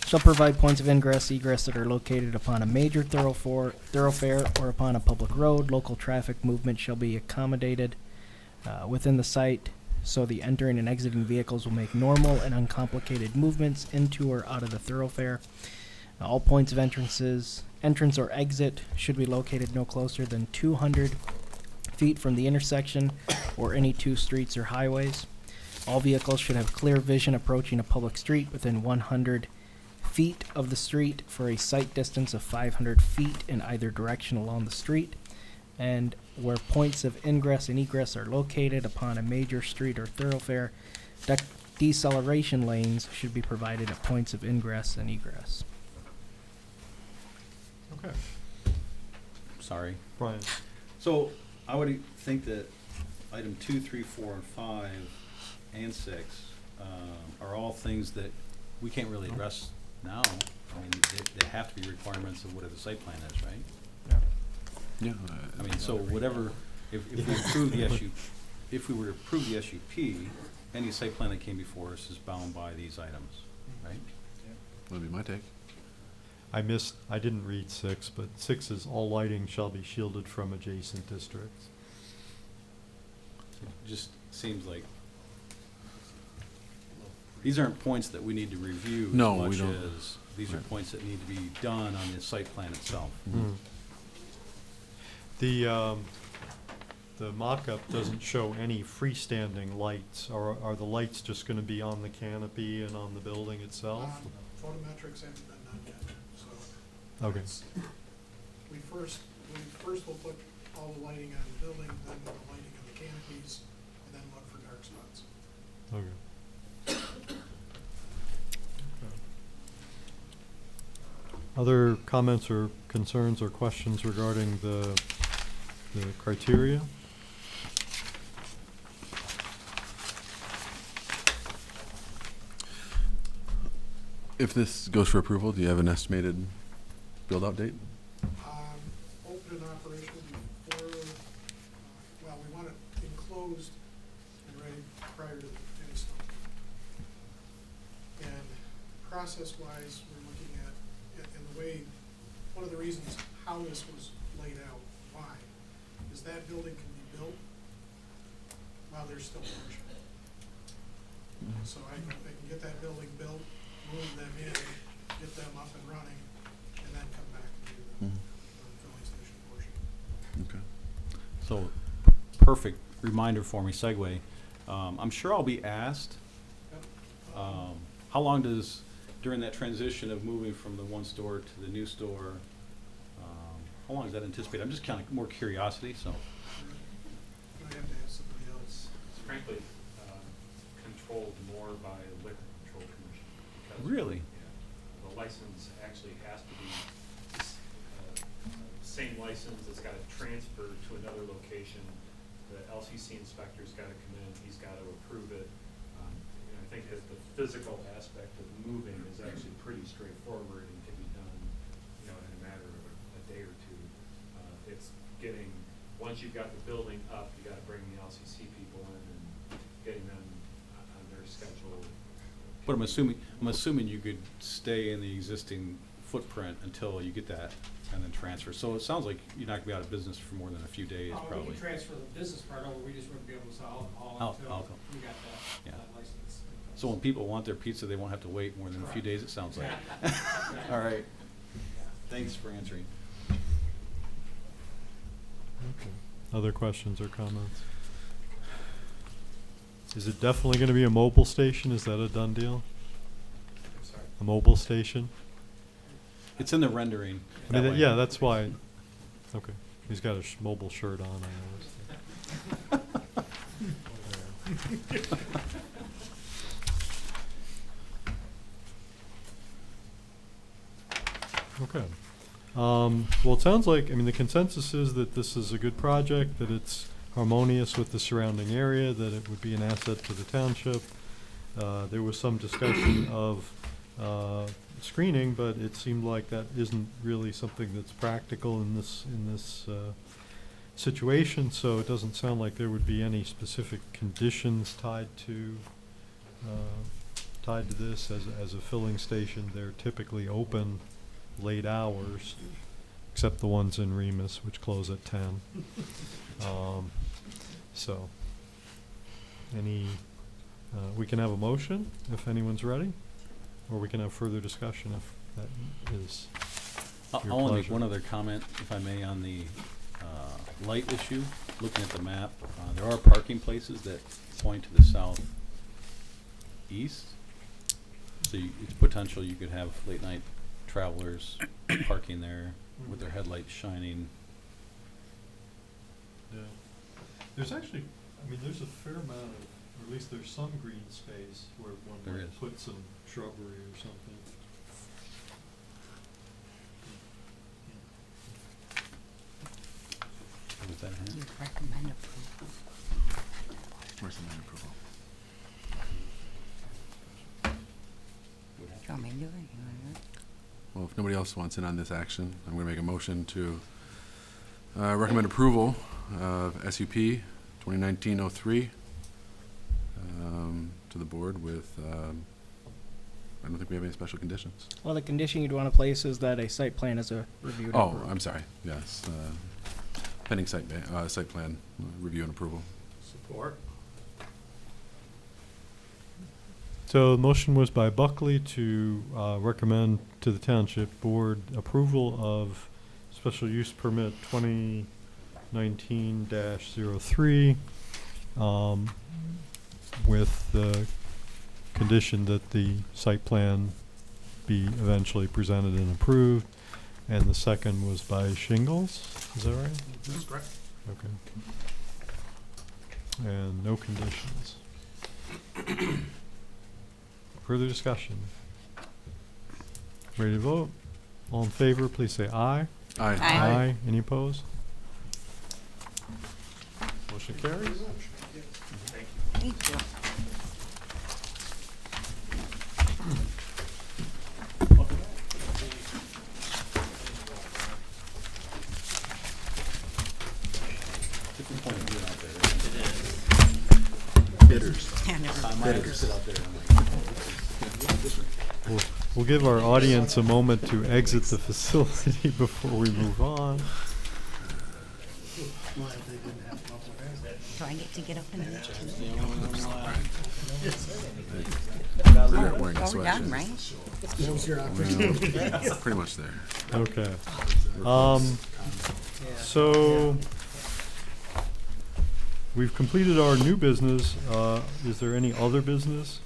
shall provide points of ingress, egress that are located upon a major thoroughfare or upon a public road. Local traffic movement shall be accommodated within the site, so the entering and exiting vehicles will make normal and uncomplicated movements into or out of the thoroughfare. All points of entrance or exit should be located no closer than 200 feet from the intersection or any two streets or highways. All vehicles should have clear vision approaching a public street within 100 feet of the street for a sight distance of 500 feet in either direction along the street. And where points of ingress and egress are located upon a major street or thoroughfare, deceleration lanes should be provided at points of ingress and egress. Okay, Sorry. Brian. So I would think that item 2, 3, 4, and 5, and 6 are all things that we can't really address now. I mean, they have to be requirements of whatever the site plan is, right? Yeah. I mean, so whatever, if we approve the if we were to approve the SUP, any site plan that came before us is bound by these items, right? That'd be my take. I didn't read 6, but 6 is all lighting shall be shielded from adjacent districts. It just seems like these aren't points that we need to review No, as we much don't. as these are Right. points that need to be done on the site plan itself. Mm. The mock-up doesn't show any freestanding lights. Are the lights just gonna be on the canopy and on the building itself? Photometrics haven't been done yet, so. Okay. We first will put all the lighting on the building, then the lighting on the canopies, and then look for dark spots. Okay. Other comments or concerns or questions regarding the criteria? If this goes for approval, do you have an estimated build-out date? Open and operational before, well, we want it enclosed and ready prior to any snow. And process-wise, we're looking at, and the way, one of the reasons how this was laid out, why, is that building can be built while there's still motion. So I can get that building built, move them in, get them up and running, and then come back and do the filling station portion. Okay. So, perfect reminder for me, segue. I'm sure I'll be asked, Yep. how long does, during that transition of moving from the one store to the new store, How long is that anticipated? I'm just kind of more curiosity, so. You would have to have somebody else. It's frankly, controlled more by Liquor Control Commission. because, Really? yeah, the license actually has to be same license, it's gotta transfer to another location. The LCC inspector's gotta come in, he's gotta approve it. And I think that the physical aspect of moving is actually pretty straightforward and can be done, in a matter of a day or two. It's getting, once you've got the building up, you gotta bring the LCC people in and getting them on their schedule. But I'm assuming you could stay in the existing footprint until you get that and then transfer. So it sounds like you're not gonna be out of business for more than a few days, We probably. can transfer the business part over, we just wouldn't be able to sell alcohol until Alcohol. we got Yeah. that license. So when people want their pizza, they won't have to wait more than a few days, it sounds like. All right. Thanks for answering. Okay. Other questions or comments? Is it definitely gonna be a mobile station? Is that a done deal? I'm sorry. A mobile station? It's in the rendering. I mean, that way. yeah, that's why. Okay. He's got a mobile shirt on, I noticed. Okay. Well, it sounds like, I mean, the consensus is that this is a good project, that it's harmonious with the surrounding area, that it would be an asset to the township. There was some discussion of screening, but it seemed like that isn't really something that's practical in this situation, so it doesn't sound like there would be any specific conditions tied to this as a filling station. They're typically open late hours, except the ones in Remus, which close at 10. So, we can have a motion if anyone's ready, or we can have further discussion if that is your I'll only make pleasure. one other comment, if I may, on the light issue. Looking at the map, there are parking places that point to the southeast. So it's potential you could have late night travelers parking there with their headlights shining. Yeah. There's actually, I mean, there's a fair amount of, or at least there's some green space where one There might is. put some shrubbery or something. Was that a hand? You recommend approval. Where's the main approval? Do you want me to do it? You wanna do it? Well, if nobody else wants in on this action, I'm going to make a motion to recommend approval of SUP 2019-03 to the board with, I don't think we have any special conditions. Well, the condition you'd want to place is that a site plan is a reviewed. and Oh, approved. I'm sorry, yes. Pending site plan review and approval. Support. So the motion was by Buckley to recommend to the township board approval of special use permit 2019-03 with the condition that the site plan be eventually presented and approved. And the second was by Shingles, is that right? That's correct. Okay. And no conditions. Further discussion? Ready to vote? All in favor, please say aye. Aye. Aye. Any opposed? Motion carries. Thank you. Different point of view out there. Bidders. Yeah, never I mind. might have to sit out there and We'll give our audience a moment to exit the facility before we move on. Do I get to get up in there too? They're wearing a Oh, we're done, sweatshirt. right? That was your opportunity. We're pretty much there. Okay. So we've completed our new business. Is there any other business?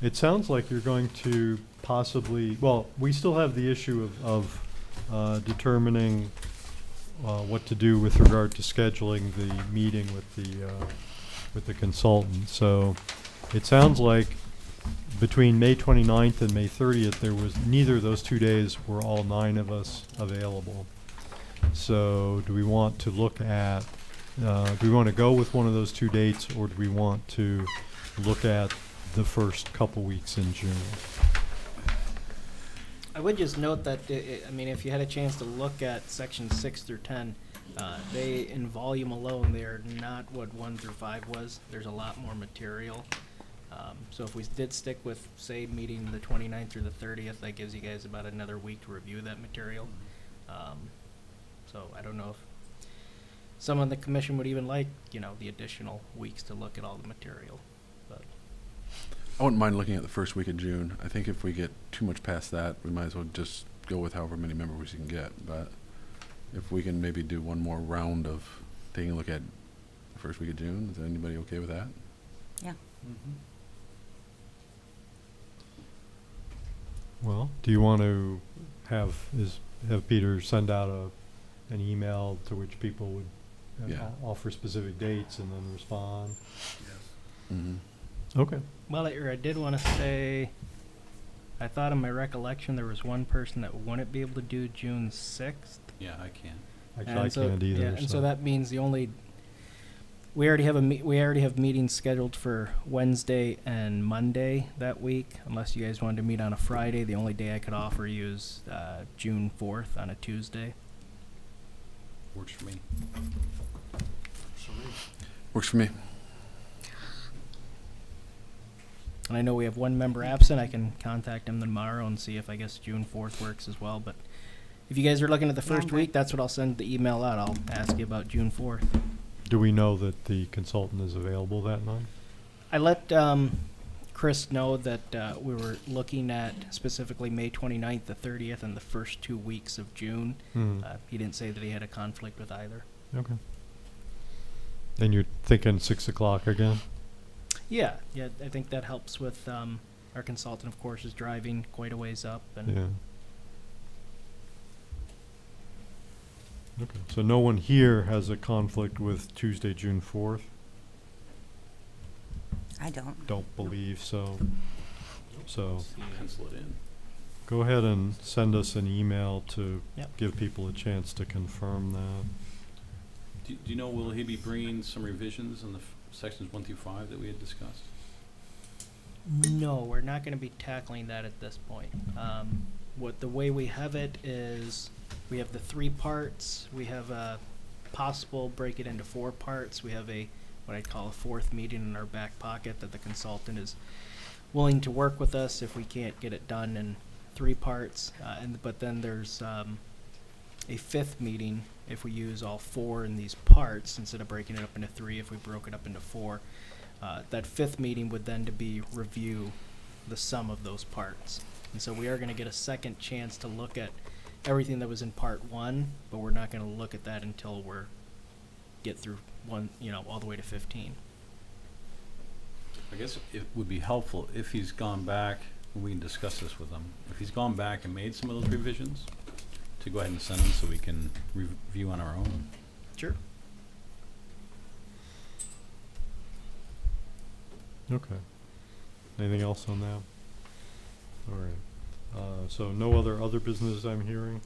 it sounds like you're going to possibly, well, we still have the issue of determining what to do with regard to scheduling the meeting with the consultant. So it sounds like between May 29th and May 30th, there was neither of those 2 days were all 9 of us available. So do we want to look at, do we want to go with one of those 2 dates, or do we want to look at the first couple weeks in June? I would just note that, I mean, if you had a chance to look at sections 6 through 10, they, in volume alone, they're not what 1 through 5 was. There's a lot more material. So if we did stick with, say, meeting the 29th through the 30th, that gives you guys about another week to review that material. So I don't know if some on the commission would even like, you know, the additional weeks to look at all the material. But I wouldn't mind looking at the first week of June. I think if we get too much past that, we might as well just go with however many members we can get. But if we can maybe do one more round of taking a look at the first week of June, is anybody okay with that? Yeah. Well, do you want to have Peter send out an email to which people would Yeah. offer specific dates and then respond? Mm-hmm. Okay. well, I did want to say, I thought in my recollection there was one person that wouldn't be able to do June 6th. Yeah, I can. Actually, I can't either. Yeah, and so that means the only, we already have meetings scheduled for Wednesday and Monday that week. Unless you guys wanted to meet on a Friday, the only day I could offer you is June 4th on a Tuesday. Works for me. Works for me. And I know we have one member absent. I can contact him tomorrow and see if I guess June 4th works as well. But if you guys are looking at the Yeah, first I'm week, that's what I'll send the email out. I'll ask you about June 4th. Do we know that the consultant is available that night? I let Chris know that we were looking at specifically May 29th, the 30th, and the first 2 weeks of June. He didn't say that he had a conflict with either. Okay. And you're thinking 6 o'clock again? Yeah, I think that helps with our consultant, of course, is driving quite a ways up. And Yeah. Okay, so no one here has a conflict with Tuesday, June 4th? I don't. Don't believe so. So Pencil it in. go ahead and send us an email to Yep. give people a chance to confirm that. Do you know, will he be bringing some revisions in the sections 1 through 5 that we had discussed? No, we're not going to be tackling that at this point. The way we have it is we have the 3 parts. We have a possible break it into 4 parts. We have what I'd call a 4th meeting in our back pocket that the consultant is willing to work with us if we can't get it done in 3 parts. But then there's a 5th meeting if we use all 4 in these parts instead of breaking it up into 3. If we broke it up into 4, that 5th meeting would then to be review the sum of those parts. And so we are going to get a second chance to look at everything that was in part 1, but we're not going to look at that until we're get through all the way to 15. I guess it would be helpful if he's gone back, and we can discuss this with him, if he's gone back and made some of those revisions, to go ahead and send them so we can review on our own. Sure. Okay. Anything else on that? All right. So no other business I'm hearing?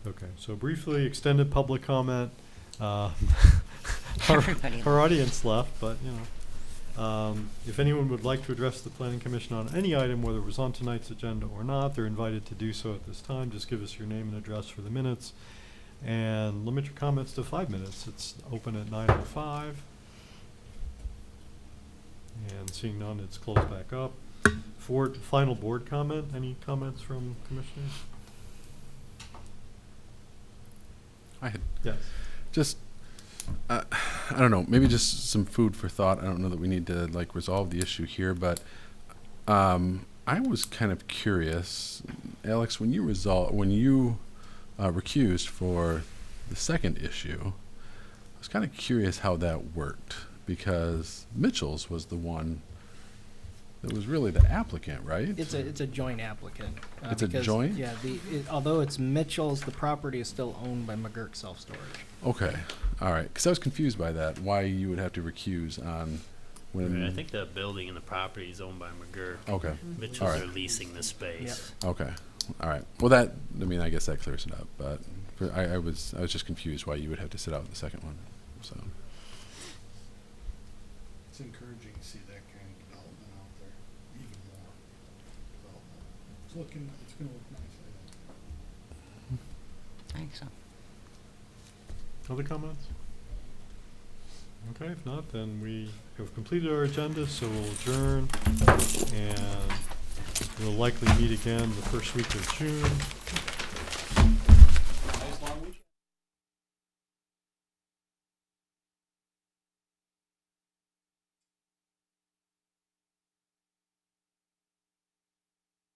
Okay, so briefly, extended public comment. Everybody Our audience left, but, if anyone would like to address the planning commission on any item, whether it was on tonight's agenda or not, they're invited to do so at this time. Just give us your name and address for the minutes, and limit your comments to 5 minutes. It's open at 9:05. And seeing none, it's closed back up. For final board comment, any comments from commissioners? I had Yes. just, I don't know, maybe just some food for thought. I don't know that we need to resolve the issue here, but I was kind of curious, Alex, when you recused for the second issue, I was kind of curious how that worked, because Mitchell's was the one that it was really the applicant, right? It's a joint applicant. It's a because, joint? Yeah, although it's Mitchell's, the property is still owned by McGurk Self Storage. Okay, all right, because I was confused by that, why you would have to recuse on when. I think the building and the property is owned by McGurk. Okay, Mitchell's All right. are leasing the space. okay, all right. Well, that, I mean, I guess that clears it up, but I was just confused why you would have to sit out the second one, so. It's encouraging to see that kind of development out there, even more development. It's gonna look nice, I think. I think so. Other comments? Okay, if not, then we have completed our agenda, so we'll adjourn, and we'll likely meet again the first week of June.